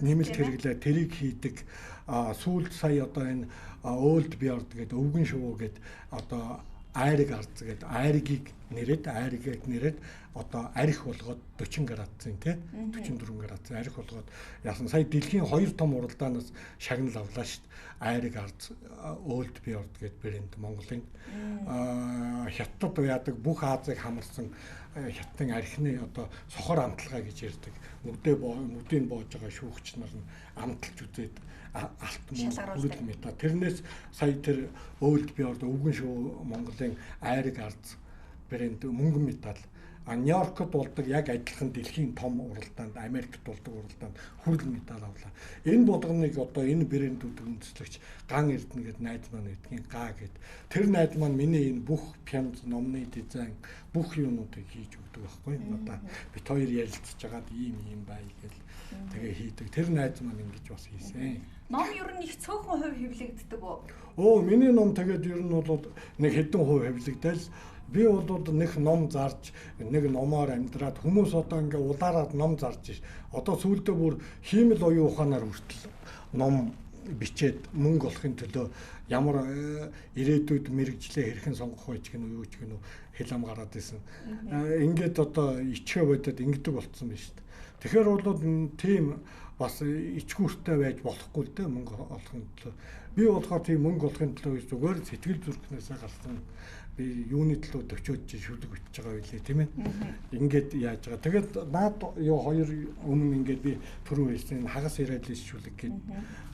нэмэлт хэрэглээ тэрийг хийдэг. Сүүлд сая одоо энэ Old Beard гэдэг өвгөн шувуу гэдэг одоо айрыг арц гэдэг айргийг нэрэд айрыг нэрэд одоо арх болгоод 40 градусын тий 44 градусын арх болгоод яасан сая дэлхийн 2 том уралдаанаас шагнал авлаа шүү дээ. Айрыг ард Old Fjord гэдэг брэнд Монголын хятад яадаг бүх Азийг хамарсан хятадын архины одоо сохор амталгаа гэж ярьдаг. Нүдийг боож байгаа шүүгч нар нь амталж үзээд алт хүрэл мета. Тэрнээс сая тэр Old Fjord өвгөн шүү Монголын айрыг ард брэнд мөнгөн металл Нью-Йоркт болдог яг адилхан дэлхийн том уралдаанд Америкт болдог уралдаанд хүрэл медаль авлаа. Энэ болгоныг одоо энэ брэндүүд үндэслэгч Ган Эрдэнэ гэдэг найз маань гэдгийг га гэд. Тэр найз маань миний энэ бүх пянз номны дизайн бүх юмнуудыг хийж өгдөг байхгүй. Одоо бид хоёр ярилцж байгаад ийм бай гэл тэгээ хийдэг. Тэр найз маань ингэж бас хийсэн. Ном ер нь их цөөхөн хувь хэвлэгддэг үү? Миний ном тэгээд ер нь бол нэг хэдэн хувь хэвлэгдэл. Би бол нэг ном зарж нэг номоор амьдраад хүмүүс одоо ингээ улаараад ном зарж ш. Одоо сүүлдээ бүр хиймэл оюун ухаанаар хүртэл ном бичээд мөнгө олохын төлөө ямар ирээдүйд мэрэгжлээ хэрхэн сонгох вэ гэх нь юу ч гэнэ хэл ам гараад исэн. Ингээд одоо ичхэ бодоод ингэдэг болцсон байна шүү дээ. Тэгэхээр бол тийм бас ичгүүртэй байж болохгүй л дээ мөнгө олохын төлөө. Би болохоор тийм мөнгө олохын төлөө зүгээр сэтгэл зүрхнээсээ гарсан би юуны төлөө төвчөөд шүлэг бичиж байгаа байлээ тийм ээ. Ингээд яаж байгаа. Тэгээд наад юу хоёр өмнө ингээд би түрүү хэлсэн хагас ирээлээс шүлэг гээд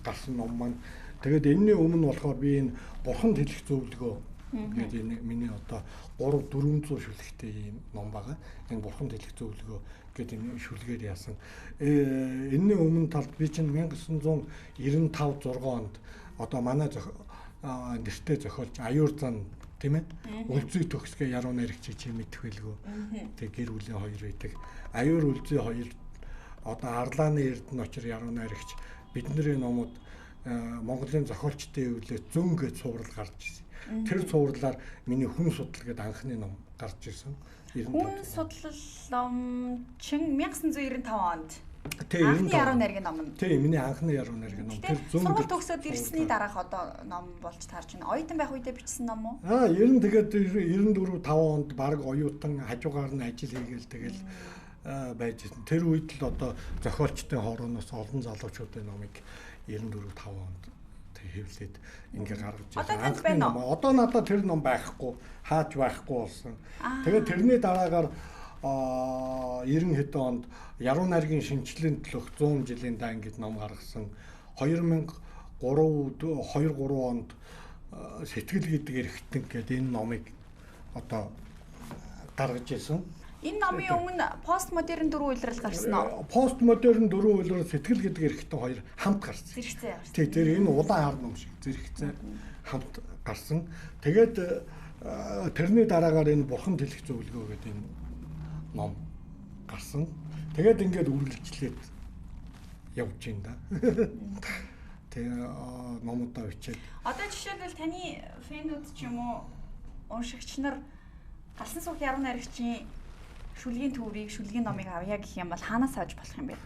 гарсан ном маань. Тэгээд энэний өмнө болохоор би энэ бурханд хэлэх зөвлөгөө гэдэг энэ миний одоо 300-400 шүлэгтэй ийм ном байгаа. Энэ бурханд хэлэх зөвлөгөө гэдэг энэ шүлгээр яасан. Энэний өмнө талд би чинь 1995-6 онд одоо манай нэртэй зохиолч Аюур зан тийм ээ. Үлзий төгсгөө яруу найрагч чи мэдэх байлгүй. Тэг гэр бүлийн хоёр байдаг. Аюур үлзий хоёр одоо Арлааны Эрдэнэ очир яруу найрагч бидний номууд Монголын зохиолчдын өвлөө зөн гэж цуврал гарч ирсэн. Тэр цувралаар миний хүн судлал гэдэг анхны ном гарч ирсэн. Хүн судлал ном чин 1995 онд. Анхны яруу найргийн ном нь. Тийм, миний анхны яруу найргийн ном. Тэр зөн сургууль төгсөөд ирсний дараах одоо ном болж таарч байна. Оюутан байх үедээ бичсэн ном уу? Ер нь тэгээд 94 5 онд баг оюутан хажуугаар нь ажил хийгээл тэгэл байж ирсэн. Тэр үед л одоо зохиолчдын хоороноос олон залуучуудын номыг 94 5 онд хэвлээд ингээ гаргаж ирсэн. Одоо надад тэр ном байхгүй, хааж байхгүй болсон. Тэгээд тэрний дараагаар 90 хэдэн онд яруу найргийн шинжилгээний төлөх 100 жилийн дан гэдэг ном гаргасан. 2003 онд сэтгэл гэдэг эрхтэн гэдэг энэ номыг одоо гаргаж ирсэн. Энэ номын өмнө постмодерн дөрвөн үйлрэл гарсан уу? Постмодерн дөрвөн үйлрэл сэтгэл гэдэг эрхтэн хоёр хамт гарсан. Зэрэгцээ гарсан. Тий, тэр энэ улаан хар ном шиг зэрэгцээ хамт гарсан. Тэгээд тэрний дараагаар энэ бурханд хэлэх зөвлөгөө гэдэг энэ ном гарсан. Тэгээд ингээд үргэлжлээд явж байна да. Тэгээ номуудаа бичээд. Одоо жишээлбэл таны фэнүүд ч юм уу уншигч нар галсан суух яруу найрагчийн шүлгийн төврийг, шүлгийн номыг авъя гэх юм бол хаанаас авч болох юм бэ?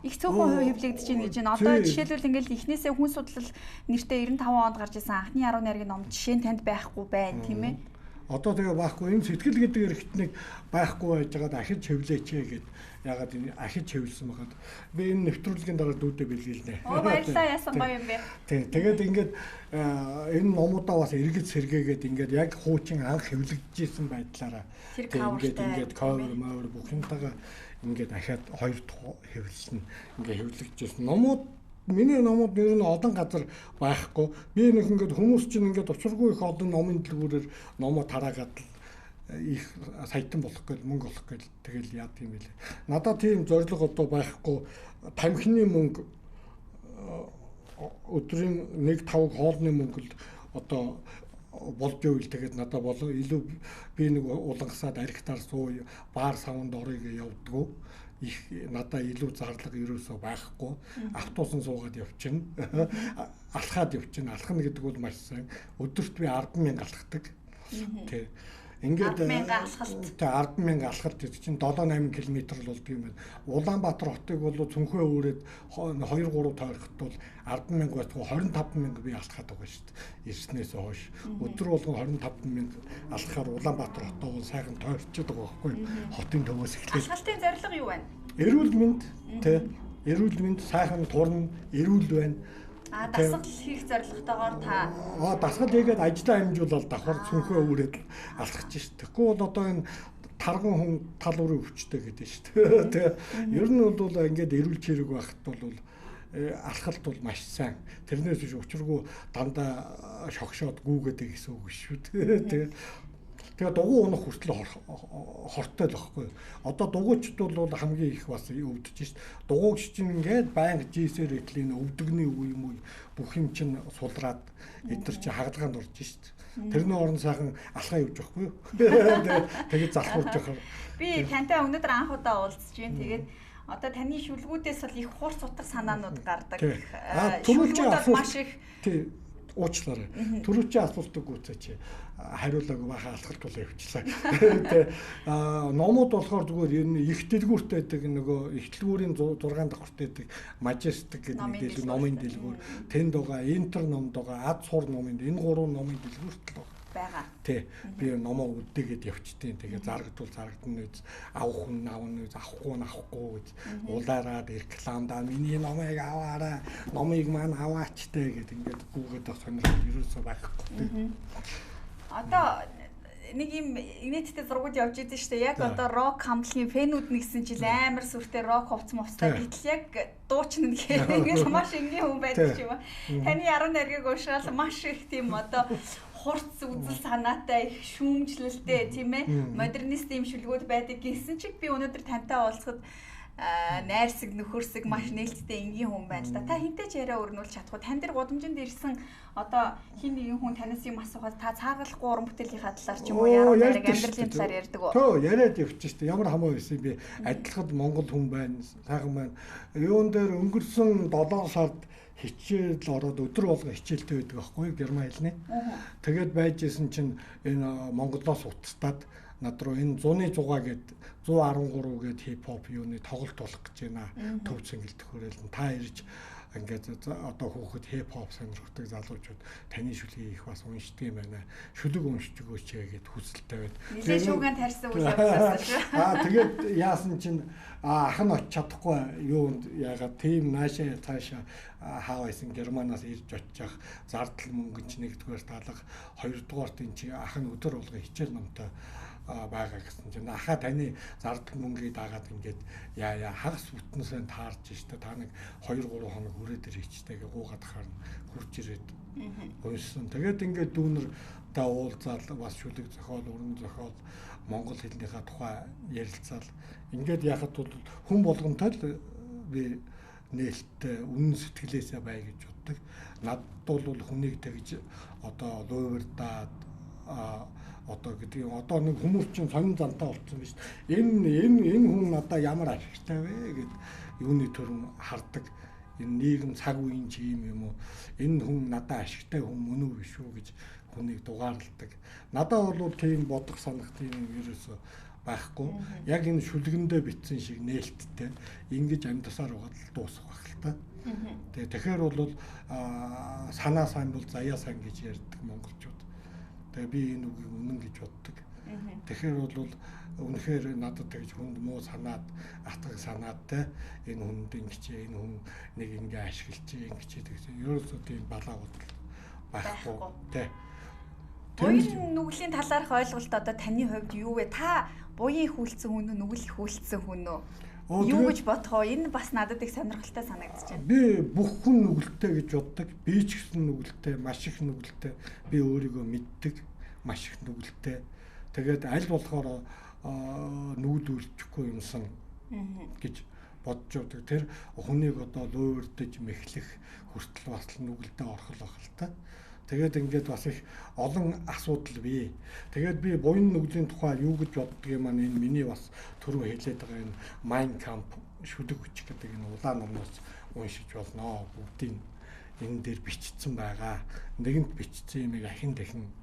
Их цөөхөн хувь хэвлэгдэж байна гэж байна. Одоо жишээлбэл ингээд эхнээсээ хүн судлал нэртэй 95 онд гарч ирсэн анхны яруу найргийн ном жишээ нь танд байхгүй байна, тийм ээ? Одоо тэгээ байхгүй энэ сэтгэл гэдэг эрхтнийг байхгүй байжгаад ахиж хэвлээч гэд ягаад энэ ахиж хэвлсэн байгаад би энэ нэвтрүүлгийн дараа дүүдэд бэлгэлнэ. Баярлалаа, яасан гоё юм бэ. Тэгээд ингээд энэ номуудаа бас эргэж сэргээгээд ингээд яг хуучин анх хэвлэгдэжсэн байдлаараа ингээд cover мөр бүх юмтайгаа ингээд ахаад хоёр дахь хэвлэлнэ ингээд хэвлэгдэжсэн номууд. Миний номууд ер нь олон газар байхгүй. Би нэг ингээд хүмүүс чинь ингээд учиргүй их олон номын дэлгүүрээр номоо тараагаад их саятан болох гээл мөнгө олох гээл тэгэл яа тийм байлээ. Надад тийм зорилго одоо байхгүй. Тамхины мөнгө өдрийн 1-5 хоолны мөнгө л одоо болж ивэл тэгээд надад болоо илүү би нэг улангасаад архитаар суу баар савнд орыг явдггүй. Их надаа илүү зарлага ерөөсөө байхгүй. Автобусан суугаад явчихна. Алхаад явчихна. Алхна гэдэг бол маш сайн. Өдөрт би 10,000 алхдаг. Тэг. Ингээд 10,000 алхалт. 10,000 алхалт гэдэг чинь 7-8 км л болдго юм байна. Улаанбаатар хотыг бол цүнхээ өөрөөд 2-3 тойроход бол 10,000 байтугай 25,000 би алхаад байгаа шүү дээ. Ирснээс хойш. Өдөр болгон 25,000 алхахаар Улаанбаатар хотоо бол сайхан тойрчод байгаа байхгүй. Хотын төвөөс эхлээд. Алхалтын зорилго юу байна? Эрүүл мэнд тий. Эрүүл мэнд сайхан турна, эрүүл байна. Дасгал хийх зорилготойгоор та дасгал хийгээд ажлаа амжуулаад давхар цүнхээ өөрөөд алхаж шít. Тэгэхгүй бол одоо энэ тарган хүн тал бүрийн өвчтэй гэдэг шít. Тэгээ ер нь бол ингээд эрүүл чирэг байхад бол алхалт бол маш сайн. Тэрнээс биш учиргүй дандаа шогшоод гүүгээд гэсэн үг шүү дээ. Тэгээ дугуй унах хүртэл хортой л байхгүй. Одоо дугуйчд бол хамгийн их бас өвдөж шít. Дугуйч чинь ингээд байнга жийсээр итлэн өвдөгний үе юм уу бүх юм чинь сулраад эдгэр чи хаглагаанд орж шít. Тэрний орон сайхан алхаа явж байхгүй юу? Тэгээд залхуурж явах. Би тантай өнөөдөр анх удаа уулзж байна. Тэгээд одоо таны шүлгүүдээс бол их хурц утга санаанууд гардаг. Шүлгүүд маш их уучлаарай. Түрүүчийн асуултыг гүцээ чи хариулаагүй баха алхалт бол явуулчлаа. Тэгээ номууд болохоор зүгээр ер нь их дэлгүүртэй байдаг нөгөө их дэлгүүрийн 6 давхартай байдаг Majestic гэдэг номын дэлгүүр, тэнд байгаа Интер номд байгаа, Ад сур номын энэ гурван номын дэлгүүрт л байгаа. Тий. Би номоо үдээгээд явчихдээ тэгээ зарагдвал зарагдана үз, авах хүн авна үз, авахгүй нь авахгүй үз. Улаараад рекламдаа миний номыг аваарай, номыг маань аваачтай гэдэг ингээд гүгээд сонирхол ерөөсөө байхгүй. Одоо нэг юм инээдтэй зургууд явж идэв шүү дээ. Яг одоо рок хамтлагийн фэнүүд нэгсэн жил амар сүртэй рок хувц мовцтай гэтэл яг дуучна гэх ингээд маш энгийн хүн байдаг юм. Таны 10 наргийг уушгаал маш их тийм одоо хурц үзэл санаатай их шүүмжлэлтэй тийм ээ модернист юм шүлгүүд байдаг гэсэн чиг би өнөөдөр тантай уулзахад найрсаг нөхөрсөг маш нээлттэй энгийн хүн байна л да. Та хинтэй ч яриа өрнүүлж чадахгүй. Тань дээр гудамжинд ирсэн одоо хин нэгэн хүн танаас юм асуухад та цаагалахгүй уран бүтээлийнхаа талаар ч юм уу яруу найраг амьдралын талаар ярьдаг уу? Төө яриад явчих шүү дээ. Ямар хамаа байсан би адилхад Монгол хүн байна. Сайхан байна. Юун дээр өнгөрсөн 7 сард хичээл ороод өдөр болго хичээлтэй байдаг байхгүй герман хэлний. Тэгээд байжсэн чинь энэ Монголоос утастаад над руу энэ 100-ны 6 гээд 113 гээд хип хоп юуны тоглолт болох гэж байна. Төв цэнгэлт хөрөөлн та ирж ингээд одоо хүүхэд хип хоп сонирхдаг залуучууд таны шүлгийг их бас уншдаг юм байна. Шүлэг уншиж өгөөч гэгээд хүсэлтэй байд. Нилээ шүүгэн тарьсан үйл явдлаас шүү. Тэгээд яасан чинь ах нь очиж чадахгүй юунд ягаад тийм наашаа цаашаа хаавайсан Германаас ирж очиж зардал мөнгө чинь нэгдүгээр талах хоёрдугаарт энэ чи ах нь өдөр болго хичээл номтой байгаа гэсэн чинь ахаа таны зардал мөнгөийг дагаад ингээд яа хагас бүтнээсээ таарч штэ та нэг 2-3 хоног хүрээд ирчихтэйгээ гуугаад хаар хурж ирээд уншсан. Тэгээд ингээд дүүнер та уулзаал бас шүлэг зохиол, уран зохиол, монгол хэлнийхээ тухай ярилцаал. Ингээд яхад бол хүн болгонтой л би нээлттэй үнэн сэтгэлээсээ бай гэж боддог. Надд бол хүнийг тэгж одоо луйвардаад одоо гэдэг одоо нэг хүмүүс чинь сонин зантаа болцсон биз. Энэ хүн надаа ямар ашигтай вэ гэд юуны төрөм хардаг. Энэ нийгэм цаг үеийн чи юм уу? Энэ хүн надаа ашигтай хүн мөн үү биш үү гэж хүнийг дугаарладаг. Надаа бол тийм бодох санах тийм ерөөсөө байхгүй. Яг энэ шүлгэндээ битсэн шиг нээлттэй ингэж амьдсаар угаад дуусах байх л та. Тэгэхээр бол санаа сайн бол заяа сайн гэж ярьдаг монголчууд. Тэгээ би энэ үгийг үнэн гэж боддог. Тэгэхээр бол үнэхээр надад тэгж хүнд муу санаад атгах санаатай энэ хүнд ингэж энэ хүн нэг ингэ ашиглаж ингэж гэсэн ерөөсөө тийм балаа бодол байхгүй тий. Буян нүглийн талаарх ойлголт одоо таны хувьд юу вэ? Та буян хүлцэн хүн үү, нүгэл хүлцэн хүн үү? Юу гэж бодох вэ? Энэ бас надад их сонирхолтой санагдаж байна. Би бүх хүн нүгэлтэй гэж боддог. Би ч гэсэн нүгэлтэй, маш их нүгэлтэй. Би өөрийгөө мэддэг, маш их нүгэлтэй. Тэгээд аль болохоор нүгэл үржихгүй юмсан гэж бодож байдаг. Тэр хүнийг одоо луйвардаж мэхлэх хүртэл бас нүгэлдээ орхол байх л та. Тэгээд ингээд бас их олон асуудал бий. Тэгээд би буян нүглийн тухай юу гэж боддог юм аа энэ миний бас түрүү хэлээд байгаа энэ Mein Kampf шүлэг хүч гэдэг энэ улаан номноос уншиж болно. Бүгдийн энэ дээр бичсэн байгаа. Нэгэнт бичсэн юмыг ахин дахин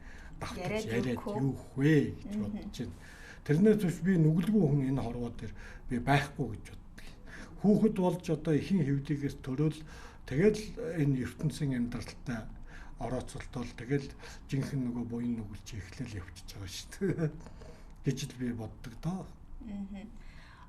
давтаж яриад юу вэ гэж бодож байна. Тэрнээс биш би нүгэлгүй хүн энэ хорвоо дээр би байхгүй гэж боддог. Хүүхэд болж одоо ихэн хэвдийгээс төрөөл тэгэл энэ ертөнцийн амьдралтай орооцолтол тэгэл жинхэнэ нөгөө буян нүгэлж эхлэл явчихж байгаа шүү дээ гэж л би боддог доо.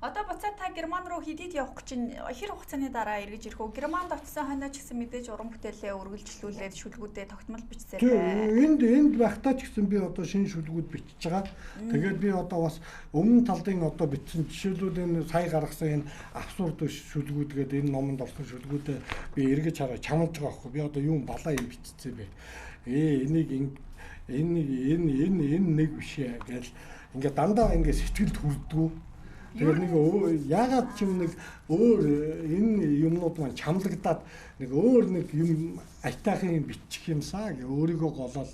Одоо буцаад та Герман руу хэдийд явах гэж хэр хугацааны дараа эргэж ирэх үү? Германд очисон хойноо ч гэсэн мэдээж уран бүтээлээ үргэлжлүүлээд шүлгүүдэд тогтмол бичсээр байна. Энд байхдаа ч гэсэн би одоо шинэ шүлгүүд бичиж байгаа. Тэгээд би одоо бас өмнө талын одоо бичсэн жишээлбэл энэ сая гаргасан энэ абсурд шүлгүүд гэдэг энэ номонд орсон шүлгүүдээ би эргэж хараа чамлж байгаа байхгүй. Би одоо юу балаа юм бичсэн бэ? Энийг энэ нэг биш ээ гэж ингээд дандаа ингээд сэтгэлд хүрдгүү. Тэгэхээр нэг яагаад ч юм нэг өөр энэ юмнууд маань чамлагдаад нэг өөр нэг юм айтайхан юм бичих юмсаа гэ өөрийгөө голоод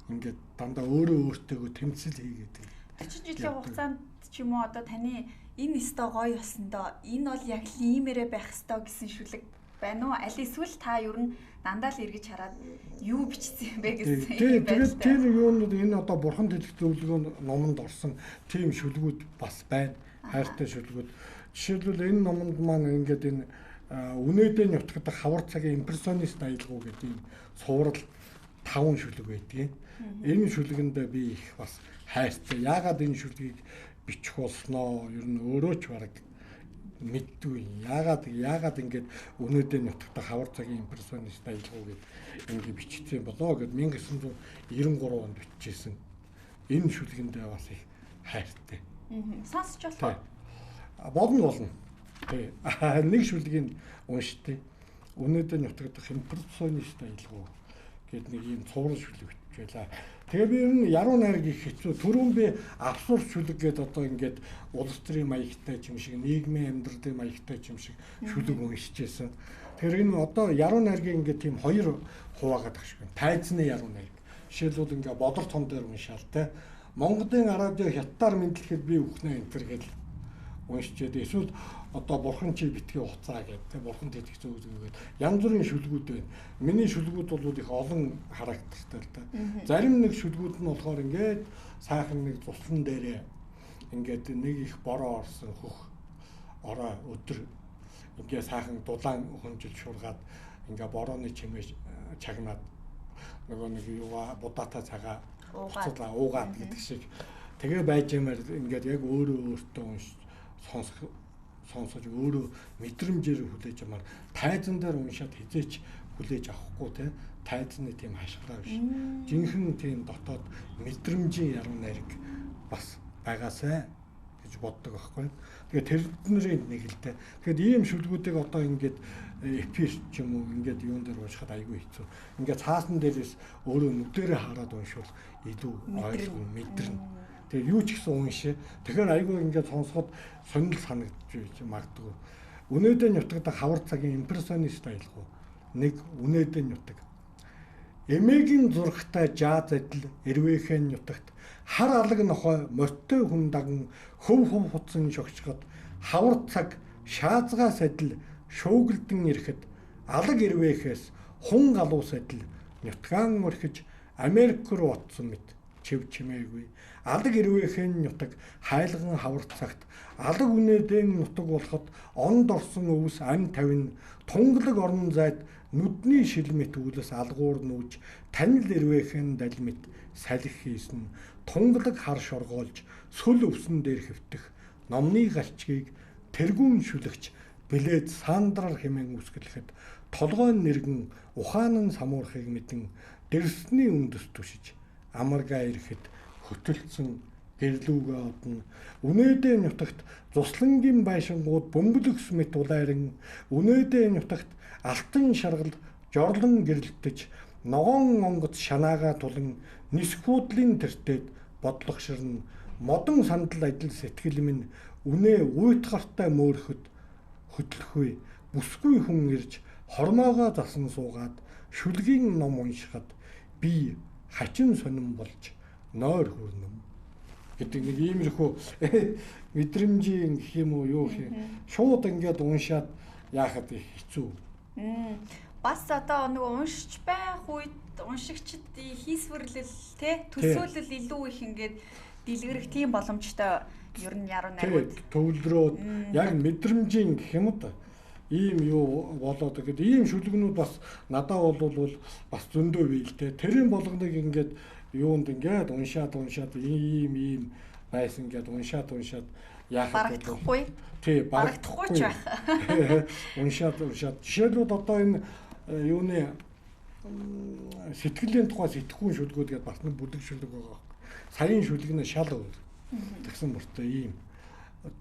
ингээд дандаа өөртөөгөө тэмцэл хийгээд. 40 жилийн хугацаанд ч юм уу одоо таны энэ өстой гоё болсондоо энэ бол яг л иймэрэ байх ёстой гэсэн шүлэг байна уу? Аль эсвэл та ер нь дандаа л эргэж хараад юу бичсэн юм бэ гэсэн юм байна. Тэгээд тэр юунууд энэ одоо бурхан дэлгэх зөвлөгөө номонд орсон тийм шүлгүүд бас байна. Хайртай шүлгүүд. Жишээлбэл энэ номонд маань ингээд энэ үнэдэн нутагт хавар цагийн импрессионист аялгау гэдэг юм суурал 5 шүлэг байдгийг. Энэ шүлгэндээ би их бас хайртай. Яагаад энэ шүлгийг бичих болсноо ер нь өөрөө ч бараг мэддгүй. Яагаад ингээд үнэдэн нутагт хавар цагийн импрессионист аялгау гэдэг ингээд бичсэн болоо гэд 1993 онд бичижсэн. Энэ шүлгэндээ бас их хайртай. Сонсч болов. Болно. Тий. Нэг шүлгийг уншдээ. Өнөөдөр нутагдах импрессионист аялгау гэдэг нэг юм цуврал шүлэг бичвэлаа. Тэгээ би энэ яруу найраг их хэцүү. Түрүүн би абсурд шүлэг гэдэг одоо ингээд улс төрийн маягтай юм шиг, нийгмийн амьдралын маягтай юм шиг шүлэг уншижсэн. Тэгэхээр энэ одоо яруу найргийн ингээд тийм хоёр хуваагаад байгаа шиг байна. Тайзны яруу найраг. Жишээлбэл ингээд бодор том дээр уншаал те. Монголын радио хятадаар мэдлэхэд би үхнэ энтер гэж уншчихэд эсвэл одоо бурхан чи битгий хуцаа гэдэг бурхан тэтгэх зүйлгээд янз бүрийн шүлгүүд байна. Миний шүлгүүд бол их олон характертай л да. Зарим нэг шүлгүүд нь болохоор ингээд сайхан нэг цуслан дээрээ ингээд нэг их бороо орсон хөх ороо өдөр ингээд сайхан дулаан хөнжил шургаад ингээд борооны чимээ чагнаад нөгөө нэг юугаа будаатай цагаа уугаад гэдэг шиг тэгээ байж юмар ингээд яг өөртөө сонсож өөрөө мэдрэмжээр хүлээж амаар тайзан дээр уншаад хизээч хүлээж авахгүй те тайзны тийм хашгираа биш. Жинхэнэ тийм дотоод мэдрэмжийн яруу найраг бас байгаасай гэж боддог байхгүй. Тэгээ тэрнэрийн нэг л дээ. Тэгэхэд ийм шүлгүүдийг одоо ингээд эпир ч юм уу ингээд юун дээр уншихад айгүй хэцүү. Ингээд цаасан дээрээс өөрөө нүдэрээ хараад уншвал илүү ойлгоо мэдэрнэ. Тэгээ юу ч гэсэн уншээ. Тэгэхээр айгүй ингээд сонсоход сонирхол санагдаж магадгүй. Үнэдэн нутагт хавар цагийн импрессионист аялгау. Нэг үнэдэн нутаг. Эмээгийн зурагтай жааз адил эрвэхэн нутагт хар алаг нохой морьтой хүн даган хөв хуцсан шогчгод хавар цаг шаазгаас адил шуугилдан ирэхэд алаг эрвэхээс хун галуус адил нутгаан өрхөж Америк руу оцсон мэт чив чимээгүй. Алаг эрвэхэн нутаг хайлган хавар цагт алаг үнэдэн нутаг болоход онд орсон өвс ам тавин тунгалаг орон зайд нүдний шилмэт үлэс алгуур нүүж танил эрвэхэн далмит салхи хийсэн тунгалаг хар шоргоолж сүл өвсөн дээр хэвтэх номны галчгийг тэргүүн шүлэгч билет сандрар хэмээн үсгэлэхэд толгойн нэргэн ухаанан самуурхыг мэдэн дэрсний үндэс түшиж амаргаа ирэхэд хөтөлцөн гэрлүүгээ одно үнэдэн нутагт цуслангийн байшингууд бөмбөлөгс мэт улайран үнэдэн нутагт алтан шаргал жорлон гэрэлтэж ногоон онгоц шанаагаа тулан нисхүүдлийн тэртээд бодлогоширн модон сандал адил сэтгэл минь үнэ уйтгартай мөөрөхөд хөдлөхгүй бүсгүй хүн ирж хормоогоо засан суугаад шүлгийн ном уншихад би хачин сонирн болж нойр хүрнэм гэдэг нэг иймэрхүү мэдрэмжийн гэх юм уу юу гэх юм шууд ингээд уншаад яахад их хэцүү. бас одоо нэг уншиж байх үед уншигчд хийсвэрлэл те төсөөлөл илүү их ингээд дэлгэрэх тийм боломжтой ер нь яруу найрууд төвлөрөөд яг мэдрэмжийн гэх юм да ийм юу болоод гэдэг ийм шүлгэнүүд бас надад бол бас зөндөө бийл те тэрийн болгоныг ингээд юунд ингээд уншаад ийм байсан ингээд уншаад яахад барагдахгүй тий барагдахгүй ч байх уншаад жишээлбэл одоо энэ юуны сэтгэлийн тухай сэтгэхүйн шүлгүүд гэдэг бас нэг бүлэг шүлэг байгаа. Саяын шүлэг нь шал өөр тэгсэн мөртөө ийм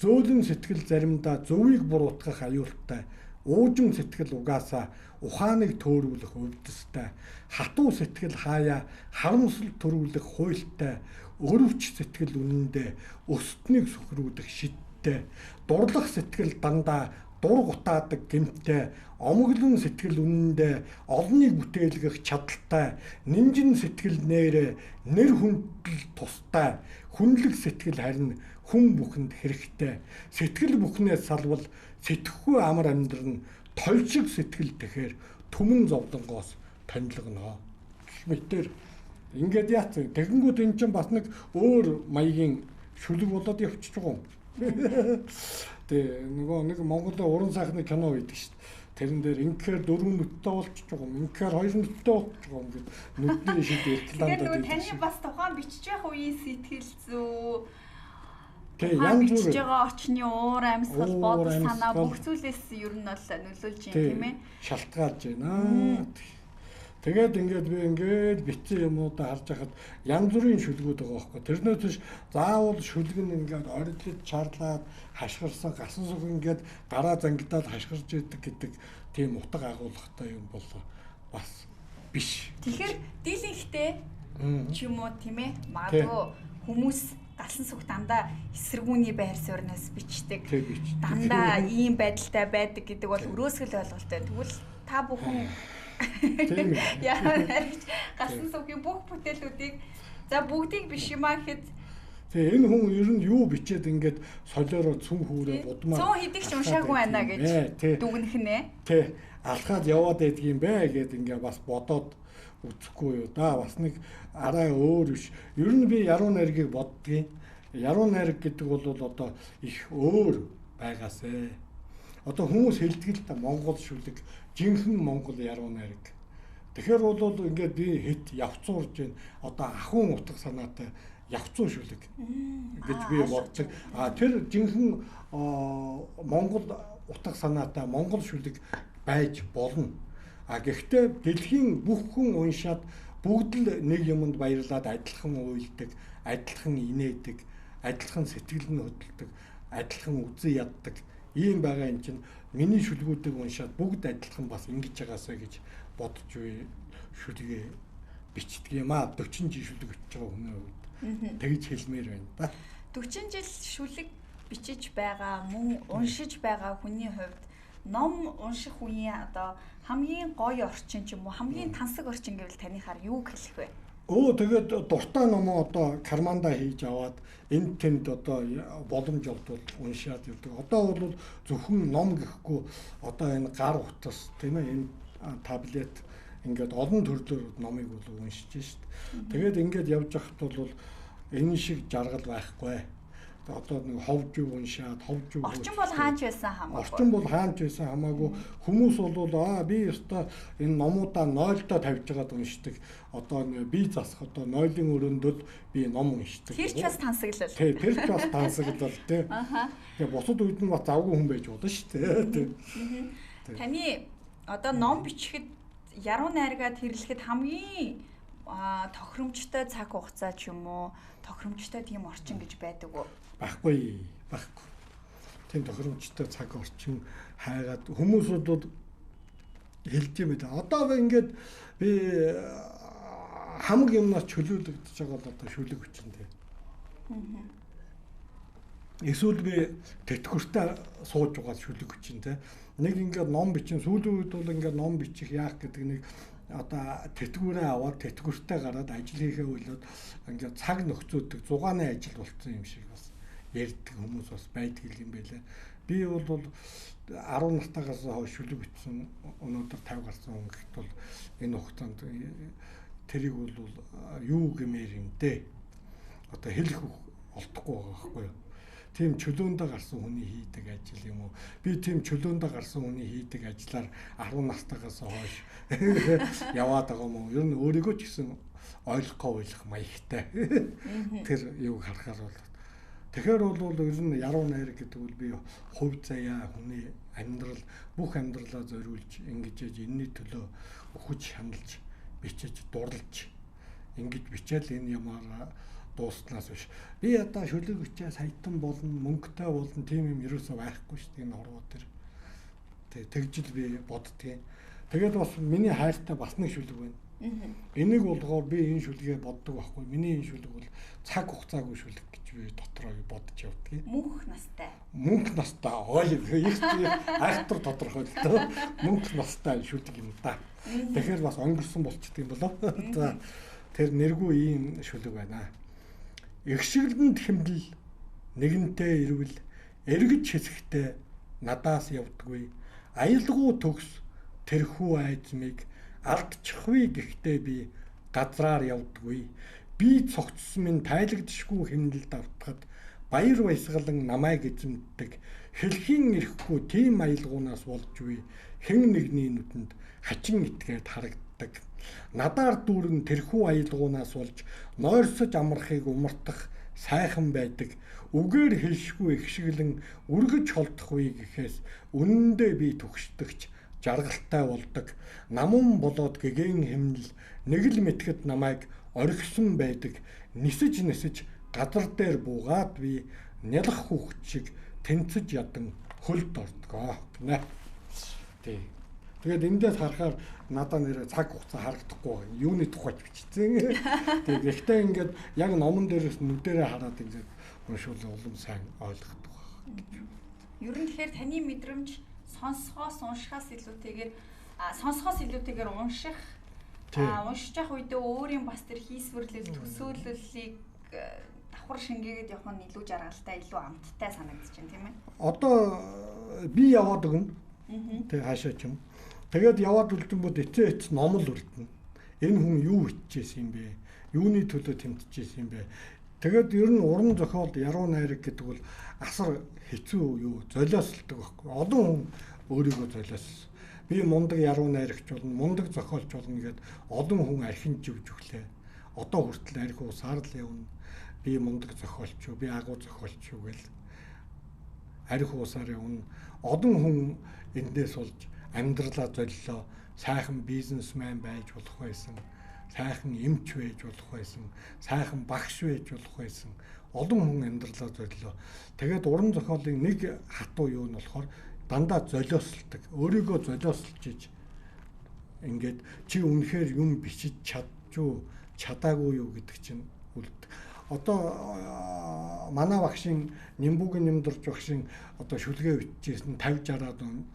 зөөлөн сэтгэл заримдаа зөвийг буруутгах аюултай уужим сэтгэл угаасаа ухааныг төөрүүлэх өвдөстэй хатуу сэтгэл хаяа харамсал төрүүлэх хуйлтай өрөвч сэтгэл үнэндээ өстнийг сүхрүүлэх шидтэй дурлах сэтгэл дандаа дур гутаадаг гэмттэй омоглон сэтгэл үнэндээ олныг бүтээлгэх чадaltaй нэмжин сэтгэл нэрэ нэр хүндэл тустай хүнлэг сэтгэл харин хүн бүхэнд хэрэгтэй сэтгэл бүхнээс салвал сэтгэхгүй амар амьдрын тойшиг сэтгэл тэхээр түмэн зовлонгоос танилгано гэх мэтэр ингээд яац тэгэнгүүт эн чинь бас нэг өөр маягийн шүлэг болоод явчихж байгаа юм. Тэ нэг Монголын уран сайхны кино байдаг шүү дээ. Тэрэн дээр инхээр 4 нүдтэй болчихж байгаа юм. Инхээр 2 нүдтэй болчихж байгаа юм гэдэг нүдний шид реклам даа. Тэгээд таны бас тухайн бичиж байх үеийн сэтгэл зүй тэг янз бүр бичиж байгаа орчны уур амьсгал бодол санаа бүх зүйлээс ер нь бол нөлөөлж юм тийм ээ. Шалтгаалж байна. Тэгээд ингээд би ингээд битсэн юмудаа харж байхад янз бүрийн шүлгүүд байгаа байхгүй. Тэрнээс биш заавал шүлэг нь ингээд орилж чарлаад хашгирсан гасан сүг ингээд гараа зангидаад хашгирж идэг гэдэг тийм утга агуулгатай юм бол бас биш. Тэгэхээр дийлэнхтэй ч юм уу тийм ээ. Магадгүй хүмүүс галсан сүг дандаа эсэргүүний байр суурьнаас бичдэг. Дандаа ийм байдалтай байдаг гэдэг бол өрөөсгөл ойлголттой. Тэгвэл та бүхэн яа галсан сүгийн бүх бүтээлүүдийг за бүгдийг биш юм аа гэхэд тэгээ энэ хүн ер нь юу бичээд ингээд солиороо цүн хүүрээ будмаа цөөн хэдийг ч уншаагүй байна гэж дүгнэх нэ. Тэ алхаад яваад байдаг юм бэ гэд ингээд бас бодоод үзэхгүй юу да бас нэг арай өөр биш. Ер нь би яруу найргийг боддгийн. Яруу найраг гэдэг бол одоо их өөр байгаасэ. Одоо хүмүүс хэлдэг л та Монгол шүлэг жинхэнэ Монгол яруу найраг. Тэгэхээр бол ингээд би хэд явцуурж байна. Одоо ахын утга санаатай явцуу шүлэг гэж би боддог. Тэр жинхэнэ Монгол утга санаатай Монгол шүлэг байж болно. Гэхдээ дэлхийн бүх хүн уншаад бүгд л нэг юмд баярлаад адилхан уйлдаг, адилхан инээдэг, адилхан сэтгэл нь хөдөлдөг, адилхан үзэн яддаг. Ийм байгаа юм чинь миний шүлгүүдийг уншаад бүгд адилхан бас ингэж байгаасаа гэж бодож буй шүлгээ бичдэг юм аа 40 жил шүлэг бичиж байгаа хүний хувьд тэгж хэлмээр байна да. 40 жил шүлэг бичиж байгаа мөн уншиж байгаа хүний хувьд ном унших үеийн одоо хамгийн гоё орчин ч юм уу хамгийн тансаг орчин гэвэл танихаар юу хэлэх вэ? Тэгээд дуртай номоо одоо карманда хийж аваад энд тэнд одоо боломж олдвол уншаад явдаг. Одоо бол зөвхөн ном гэхгүй одоо энэ гар утас тийм ээ энэ таблет ингээд олон төрлөөр номыг бол уншиж шít. Тэгээд ингээд явж байхад бол энэ шиг жаргал байхгүй. Одоо нэг ховж уншаад ховж орчин бол хаанч байсан хамаагүй. Орчин бол хаанч байсан хамаагүй. Хүмүүс бол би өстой энэ номуудаа нойлдоо тавьж байгаад уншдаг. Одоо би засах одоо нойлын өрөөндөл би ном уншдаг. Тэр ч бас тансаглал. Тий, тэр ч бас тансаглал тий. Тэгээ бусад үед нь бас завгүй хүн байж болно шүү дээ. Таны одоо ном бичихэд яруу найргаад хэрэглэхэд хамгийн тохиромжтой цаг хугацаа ч юм уу тохиромжтой тийм орчин гэж байдаг уу? Байхгүй. Тийм тохиромжтой цаг орчин хайгаад хүмүүс бол хэлж юм байна. Одоо ингээд би хамаг юмнаас чөлөөлөгдөж байгаа бол одоо шүлэг хүчтэй. Эсвэл би тэтгэвртэй сууж байгаа шүлэг хүчтэй. Нэг ингээд ном бичин сүүлийн үед бол ингээд ном бичих яах гэдэг нэг одоо тэтгэврээ аваад тэтгэвртэй гараад ажил хийхээ болоод ингээд цаг нөхцөөдөг зугааны ажил болцсон юм шиг бас ярьдаг хүмүүс бас байдаг юм байлаа. Би бол 10 настайгаас хойш шүлэг битсэн өнөөдөр 50 гарсан хүн гэхэд бол энэ хугацаанд тэрийг бол юу гэмээр юм дээ. Одоо хэлэх олдохгүй байгаа байхгүй юу? Тийм чөлөөндөө гарсан хүний хийдэг ажил юм уу? Би тийм чөлөөндөө гарсан хүний хийдэг ажлаар 10 настайгаас хойш яваад байгаа юм уу? Ер нь өөрийгөө ч гэсэн ойлгох маягтай. Тэр юуг харахаар бол тэгэхээр бол ер нь яруу найраг гэдэг бол би хувь заяа хүний амьдрал бүх амьдралаа зориулж ингэж энэний төлөө хүч хяналж бичиж дурлж ингэж бичээл энэ ямаараа дууснаас биш. Би одоо шүлэг бичээ саятан болно, мөнгөтэй болно, тийм юм ерөөсөө байхгүй шүү дээ энэ оргууд төр. Тэгжил би боддгийн. Тэгээд бас миний хайртай бас нэг шүлэг байна. Энийг болгоор би энэ шүлгээ боддог байхгүй. Миний энэ шүлэг бол цаг хугацаагүй шүлэг гэж би дотроо бодож явдгийг. Мөнх настай. Мөнх настай. Их айхтар тодорхойлолтой. Мөнх настай шүлэг юм да. Тэгэхээр бас өнгөрсөн болчихдээ болоо. За тэр нэргүй ийм шүлэг байна. Игшгэлэнд хэмдэл нэгэнтэй ирвэл эргэж хэсэгтэй надаас явдаггүй. Аялгуу төгс тэрхүү айдмыг алдчихгүй гэхдээ би газраар явдаггүй. Би цогцсон минь тайлагдшгүй хэмнэлд автахад баяр баясгалан намайг эзэмддэг. Хэлхийн ирэхгүй тийм аялгуунаас болжгүй. Хэн нэгний нүдэнд хачин итгээд харагддаг. Надаар дүүрэн тэрхүү аялгуунаас болж нойрсож амрахыг умартах сайхан байдаг. Үгээр хэлшгүй ихшгэлэн үргэж холдохгүй гэхээс үнэндээ би түгшдэгч жаргалтай болдог. Намун болоод гэгээн хэмнэл нэг л мэтгэд намайг орхисон байдаг. Нисэж газар дээр буугаад би нялх хүүхэд шиг тэнцэж ядан хөлд ордгоо гэнэ. Тэгээд эндээс харахаар надад нэр цаг хугацаа харагдахгүй байна. Юуны тухайч бичсэн. Тэгээд ихтэй ингээд яг номон дээрээс нүдэрээ хараад ингээд уншвал улам сайн ойлгодог байна. Ер нь тэгэхээр таны мэдрэмж сонсохоос уншихаас илүүтэйгээр унших уншиж явах үедээ өөрийн бас тэр хийсвэрлэл төсөөллийг давхар шингээгээд явах нь илүү жаргалтай, илүү амттай санагдаж байна тийм ээ. Одоо би яваад өгнө. Тэг хаашаа ч юм. Тэгээд яваад үлдэнгүүд эцээ номл үлдэнэ. Энэ хүн юу хичээсэн юм бэ? Юуны төлөө тэмтжсэн юм бэ? Тэгээд ер нь уран зохиол яруу найраг гэдэг бол асар хэцүү юу золиослдог байхгүй. Олон хүн өөрийгөө золиос. Би мундаг яруу найрагч болно, мундаг зохиолч болно гэд олон хүн архин живж өглөө. Одоо хүртэл архи усаар л явна. Би мундаг зохиолч юу, би агуу зохиолч юу гэл архи усаар явна. Олон хүн эндээс болж амьдралаа золиолоо, сайхан бизнесмен байж болох байсан, сайхан эмч байж болох байсан, сайхан багш байж болох байсан. Олон хүн амьдралаа золиолоо. Тэгээд уран зохиолын нэг хатуу юу нь болохоор дандаа золиослдог. Өөрийгөө золиослж иж ингээд чи үнэхээр юм бичиж чадаагүй юу гэдэг чинь үлд. Одоо манай багшийн Нимбүгийн Нимдурч багшийн одоо шүлгээ бичижсэн 50-60-аад он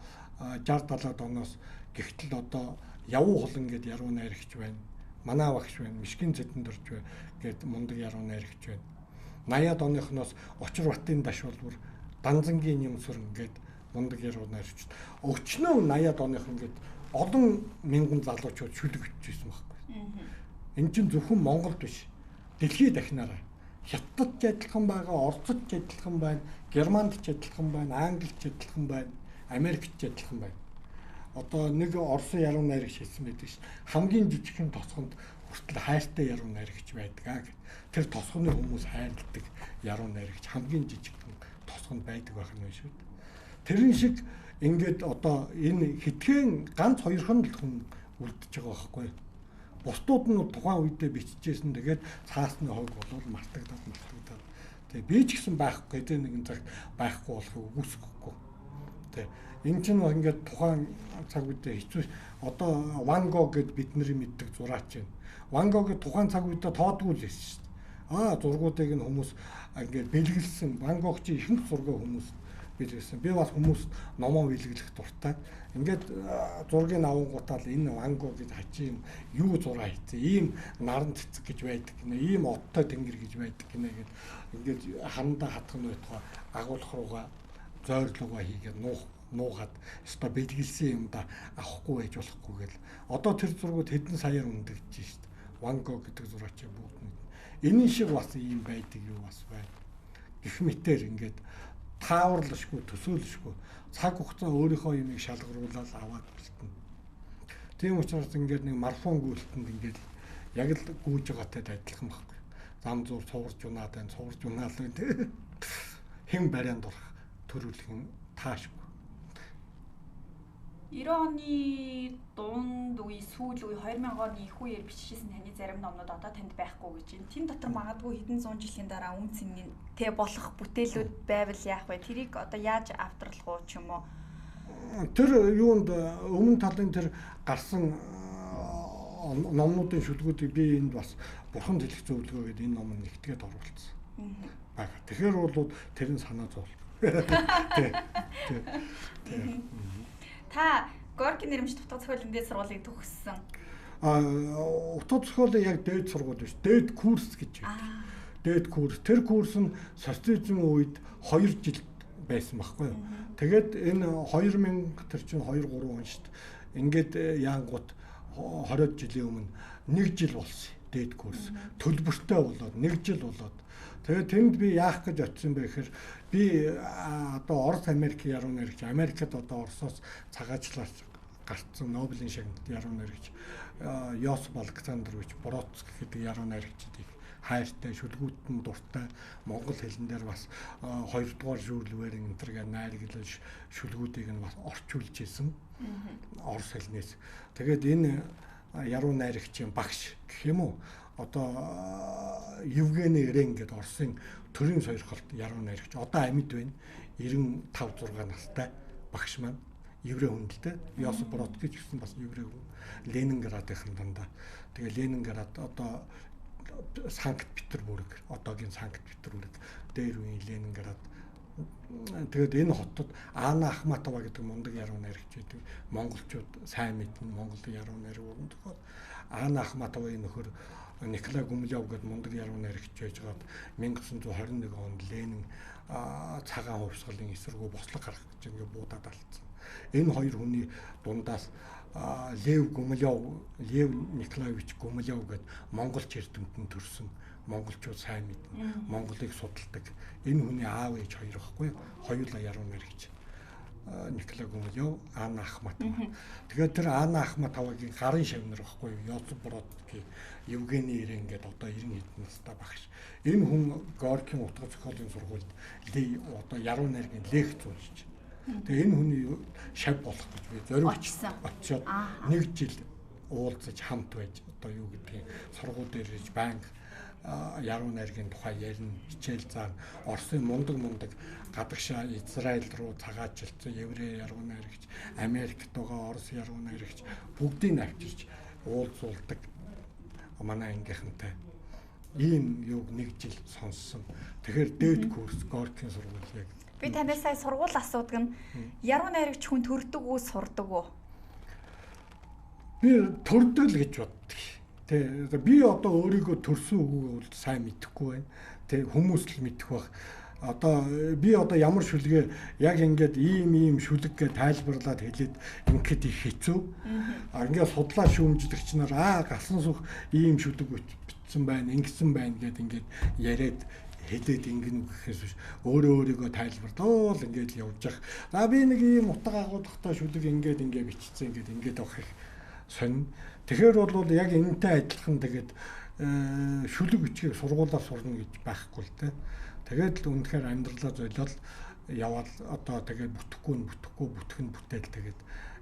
60-70-аад оноос гэхдээ одоо явуу холон гэд яруу найрагч байна. Манай багш байна. Мишгин Цэдэн дурж байна гэд мундаг яруу найрагч байна. 80-аад оныхноос Очир Батын Дашвалбар Данзангийн Нэмсүрэн гэд мундаг яруу найрагч. Өчнөө 80-аад оных ингээд олон мянган залуучууд шүлэг бичижсэн байхгүй. Энэ чинь зөвхөн Монголд биш. Дэлхийд дахинаараа. Хятадд ч адилхан байгаа, Оросд ч адилхан байна, Германд ч адилхан байна, Англид ч адилхан байна, Америкт ч адилхан байна. Одоо нэг Оросын яруу найрагч хэлсэн байдаг ш. Хамгийн жижигхэн тосгонд хүртэл хайртай яруу найрагч байдаг. Тэр тосгоны хүмүүс хайрладаг яруу найрагч хамгийн жижигхэн тосгонд байдаг байх нь шүү дээ. Тэрэн шиг ингээд одоо энэ хитгэн ганц хоёрхан л хүн үлдчихэж байгаа байхгүй. Бусдууд нь тухайн үедээ бичижсэн. Тэгээд цаасны хойг болвол мартагдаад. Тэгээ би ч гэсэн байхгүй. Тэ нэгэн цагт байхгүй болохыг үгүйсэхгүй. Тэ энэ чинь ингээд тухайн цаг үедээ хэцүү. Одоо Ван Гог гэд бидний мэддэг зураач байна. Ван Гогийн тухайн цаг үедээ тоодгүй л байсан шүү дээ. Зургуудыг нь хүмүүс ингээд бэлгэлсэн. Ван Гог чи ихэнх зургаа хүмүүс бэлгэлсэн. Би бас хүмүүст номоо бэлгэлэх дуртай. Ингээд зургийг авангуутаа л энэ Ван Гог гэж хачийн юу зураг хийцээ. Ийм наран цэцэг гэж байдаг гинэ. Ийм одтой тэнгэр гэж байдаг гинэ гэд ингээд хандаа хатгах нь байтугай агуулах руугаа зойрлогоо хийгээд нуугаад өстой бэлгэлсэн юмда авахгүй байж болохгүй гэл. Одоо тэр зургууд хэдэн саяар үндэгдэж шít. Ван Гог гэдэг зураач бүгд нь. Энэ шиг бас ийм байдаг юу бас байна. Гэх мэтэр ингээд тааварлашгүй төсөөлшгүй цаг хугацаа өөрийнхөө юмыг шалгаруулаад аваад бэлтэн. Тийм учраас ингээд нэг марафон гүйлтэнд ингээд яг л гүйж байгаатай адилхан байхгүй. Зам зур цуварж унаад байна хэн барианд орох төрүүлэх нь таашгүй. 90 оны дунд үе сүүл үе 2000 оны их үеэр бичижсэн таны зарим номнууд одоо танд байхгүй гэж байна. Тэн дотор магадгүй хэдэн зуун жилийн дараа үн цэнийн тэ болох бүтээлүүд байвал яах вэ? Тэрийг одоо яаж автралах уу ч юм уу? Тэр юунд өмнө талын тэр гарсан номнуудын шүлгүүдийг би энд бас бурхан хэлэх зөвлөгөө гэдэг энэ номыг нэгтгээд оруулсан. Тэгэхээр бол тэрэн санаа зовлоо. Та Горкийн нэрмж утга зохиолын дээд сургуулийг төгссөн. Утга зохиолын яг дээд сургууль биш, дээд курс гэж байдаг. Дээд курс. Тэр курс нь социализм үед 2 жил байсан байхгүй юу? Тэгээд энэ 2000 тэр чинь 2 3 он шүү дээ. Ингээд яангууд 20 жилийн өмнө 1 жил болсон дээд курс. Төлбөртэй болоод 1 жил болоод. Тэгээд тэнд би яах гэж очсон бэ гэхээр би одоо Орос Америк яруу найрагч Америкт одоо Оросоос цагаачлаач гарцсан Нобелийн шагналт яруу найрагч Йосип Александрович Бродский гэдэг яруу найрагчдыг хайртай шүлгүүтэн дуртай монгол хэлэн дээр бас 2 дугаар жуулвэр энтергээ найрагдлж шүлгүүдийг нь бас орчуулж исэн Орос хэлнээс. Тэгээд энэ яруу найрагчийн багш гэх юм уу одоо Евгений Рен гэдэг Оросын төрийн сойрхолт яруу найрагч одоо амьд байна. 95 6 настай багш маань еврей хүндэлтэй. Йосип Бродский гэсэн бас еврей хүн. Ленинградын дандаа. Тэгээ Ленинград одоо Санкт-Петербург, одоогийн Санкт-Петербург дээр үеийн Ленинград. Тэгээд энэ хотод Анна Ахматова гэдэг мундаг яруу найрагч байдаг. Монголчууд сайн мэднэ Монгол яруу найраг тохиол. Анна Ахматовын нөхөр Николай Гумилев гэдэг мундаг яруу найрагч байжгаад 1921 онд Ленин цагаан хувьсгалын эсрэгөө бослог гаргах гэж ингээ буудаад алдсан. Энэ хоёр хүний дундаас Лев Николаевич Гумилев гэдэг монголч эрдэмтэн төрсөн монголчууд сайн мэднэ. Монголыг судалдаг. Энэ хүний аав ээж хоёр байхгүй юу? Хоёулаа яруу найрагч. Николай Гумилев, Анна Ахматова. Тэгээд тэр Анна Ахматовагийн гарын шавнар байхгүй юу? Йосип Бродский, Евгений Рен гэдэг одоо 90 хэдэн настай багш. Энэ хүн Горкийн утга зохиолын сургуульд одоо яруу найргийн лекц уншиж. Тэгээд энэ хүний шав болох гэж би зориг очиод 1 жил уулзаж хамт байж одоо юу гэдгийг сургууль дээр ирж банк яруу найргийн тухай ярина, хичээл заана. Оросын мундаг гадагшаа Израиль руу цагаачлцсан еврей яруу найрагч, Америкт байгаа Орос яруу найрагч бүгдийг авчирч уулзуулдаг. Манай ангийнхантай ийм юуг 1 жил сонссон. Тэгэхээр дээд курс Горкийн сургууль яг. Би танаас сая сургууль асуудаг нь яруу найрагч хүн төрдөг үү, сурдаг уу? Би төрдөг л гэж боддог. Тэ би одоо өөрийгөө төрсөн үгүйг сайн мэдэхгүй байна. Тэ хүмүүс л мэдэх байх. Одоо би одоо ямар шүлгээ яг ингээд ийм шүлэг гэж тайлбарлаад хэлээд ингээд их хэцүү. Ингээд судлаа шүүмжлэгч нар галсан сүх ийм шүлэг бичсэн байна, ингэсэн байна гэд ингээд яриад хэлээд ингэнэ гэхээс биш өөрийгөө тайлбарлаад ингээд явж явах. Би нэг ийм утга агуулгатай шүлэг ингээд бичсэн ингээд авах их сонь. Тэгэхээр бол яг энэтэй адилхан тэгээд шүлэг бичгийг сургуулаар сурна гэж байхгүй л дээ. Тэгээд л үнэхээр амьдралаа золиол яваад одоо тэгээд бүтгэн бүтээл тэгээд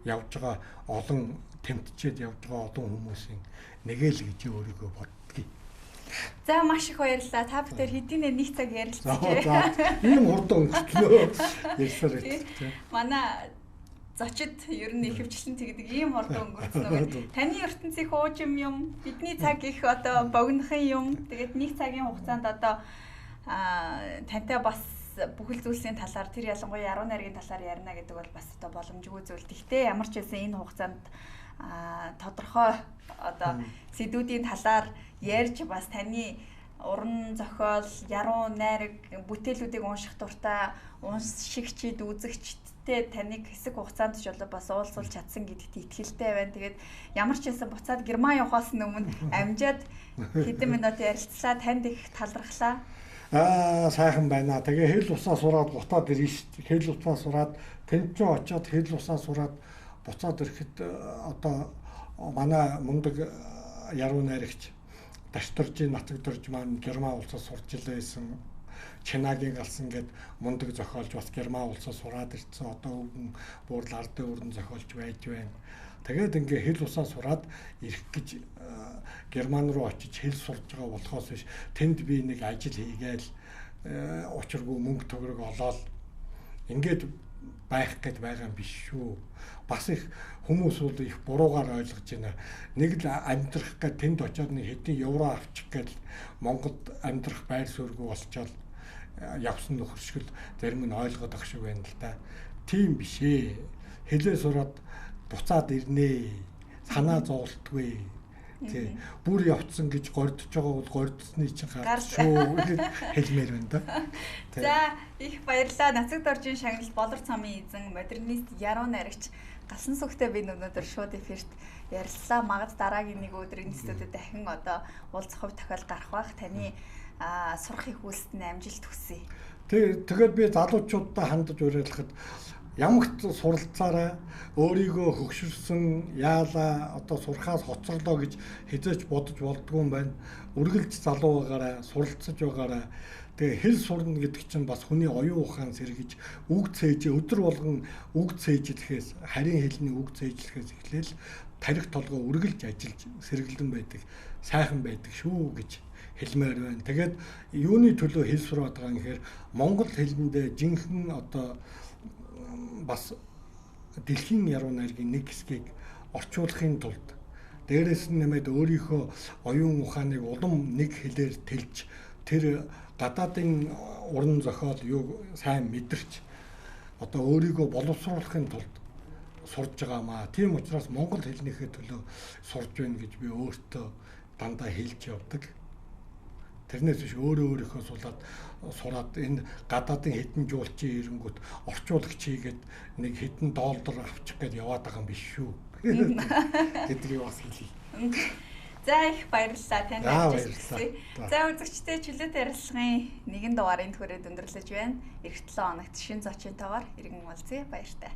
явж байгаа олон тэмтчээд явж байгаа олон хүмүүсийн нэгээл гэж өөрийгөө боддгийг. За маш их баярлалаа. Та бүхэн хэдийнэ нэг цаг ярилцчихъя. Ийм хурдан өнгөрчлөө. Ярьсаар хэлчихэ. Манай зочид ер нь ихэвчлэн тэгдэг ийм хурдан өнгөрсөн үү? Таны ертөнцийн хуужим юм, бидний цаг их одоо богинохын юм. Тэгээд нэг цагийн хугацаанд одоо тантай бас бүхэл зүйлсийн талаар тэр ялангуяа яруу найргийн талаар ярина гэдэг бол бас одоо боломжгүй зүйл. Гэхдээ ямар ч байсан энэ хугацаанд тодорхой одоо сэдвүүдийн талаар ярьж бас таны уран зохиол, яруу найраг бүтээлүүдийг унших дуртай уншигчид, үзэгчдтэй таныг хэсэг хугацаанд ч болоо бас уулзуулж чадсан гэдэгт итгэлтэй байна. Тэгээд ямар ч байсан буцаад Герман явахаас өмнө амжаад хэдэн минут ярилцлаа, танд их талархлаа. Сайхан байна. Тэгээ хэл усаа сураад бутаад ирнэ шүү дээ. Хэл усаа сураад тэнд ч очиод хэл усаа сураад буцаад ирэхэд одоо манай мундаг яруу найрагч Дашторжийн Нацагдорж маань Герман улсаас сурч илээсэн Чинагийг алсан гэд мундаг зохиолч бас Герман улсаас сураад ирсэн. Одоо бүр ардын өрн зохиолч байж байна. Тэгээд ингээ хэл усаа сураад ирэх гэж Герман руу очиж хэл сурж байгаа болохоос биш тэнд би нэг ажил хийгээл учиргүй мөнгө төгрөг олоод ингээд байх гэж байгаа юм биш шүү. Бас их хүмүүс бол их буруугаар ойлгож байна. Нэг л амьдрах гэж тэнд очиод нэг хэдийн евро авчих гэж Монголд амьдрах байр суурьгүй болчоод явсан нөхөршгөл зарим нь ойлгоод ах шиг байна л да. Тийм биш ээ. Хэлээ сураад буцаад ирнэ. Санаа зовлтгүй. Тий. Бүр явцсан гэж гордож байгаа бол гордсны чинь гарч шүү хэлмээр байна да. За их баярлалаа. Нацагдоржийн шагнал Болор цамын эзэн модернист яруу найрагч Галсан сүхтэй би өнөөдөр шууд эфирт ярилцлаа. Магад дараагийн нэг өдөр энэ студиуд дахин одоо уулзах хөв тохиол гарах бах. Таны сурахын хүсэлтэд амжилт хүсье. Тэгээд би залуучуудаа хандаж уриалахад ямагт суралцаараа өөрийгөө хөгшөрсөн яалаа одоо сурхаас хоцорлоо гэж хизээч бодож болдгүй юм байна. Үргэлж залуу байгаараа, суралцаж байгаараа. Тэгээ хэл сурна гэдэг чинь бас хүний оюун ухаан сэргэж үг цээж өдөр болгон үг цээжлэхээс харийн хэлний үг цээжлэхээс эхлээл тарих толгой үргэлж ажиллаж сэргэлдэн байдаг, сайхан байдаг шүү гэж хэлмээр байна. Тэгээд юуны төлөө хэл сураад байгаа юм гэхээр монгол хэлэндээ жинхэнэ одоо бас дэлхийн яруу найргийн нэг хэсгийг орчуулахын тулд дээрээс нь нэмээд өөрийнхөө оюун ухааныг улам нэг хэлээр тэлж тэр гадаадын уран зохиол юу сайн мэдэрч одоо өөрийгөө боловсруулахын тулд сурж байгаамаа. Тийм учраас монгол хэлнийхээ төлөө сурж байна гэж би өөртөө дандаа хэлж явдаг. Тэрнээс биш өөрийнхөө сураад энэ гадаадын хэдэн жуулчийн ирэнгүүт орчуулагч хийгээд нэг хэдэн $1 авчих гээд яваад байгаа юм биш шүү. Гэдгийг бас хэлье. За их баярлалаа танд ажилласан. За үзэгчдээ чөлөөт ярилцлагын нэгэн дугаарыг түрээд өндөрлөж байна. Эх 7 хоногт шин зочинтойгоор иргэн уулзъя. Баяртай.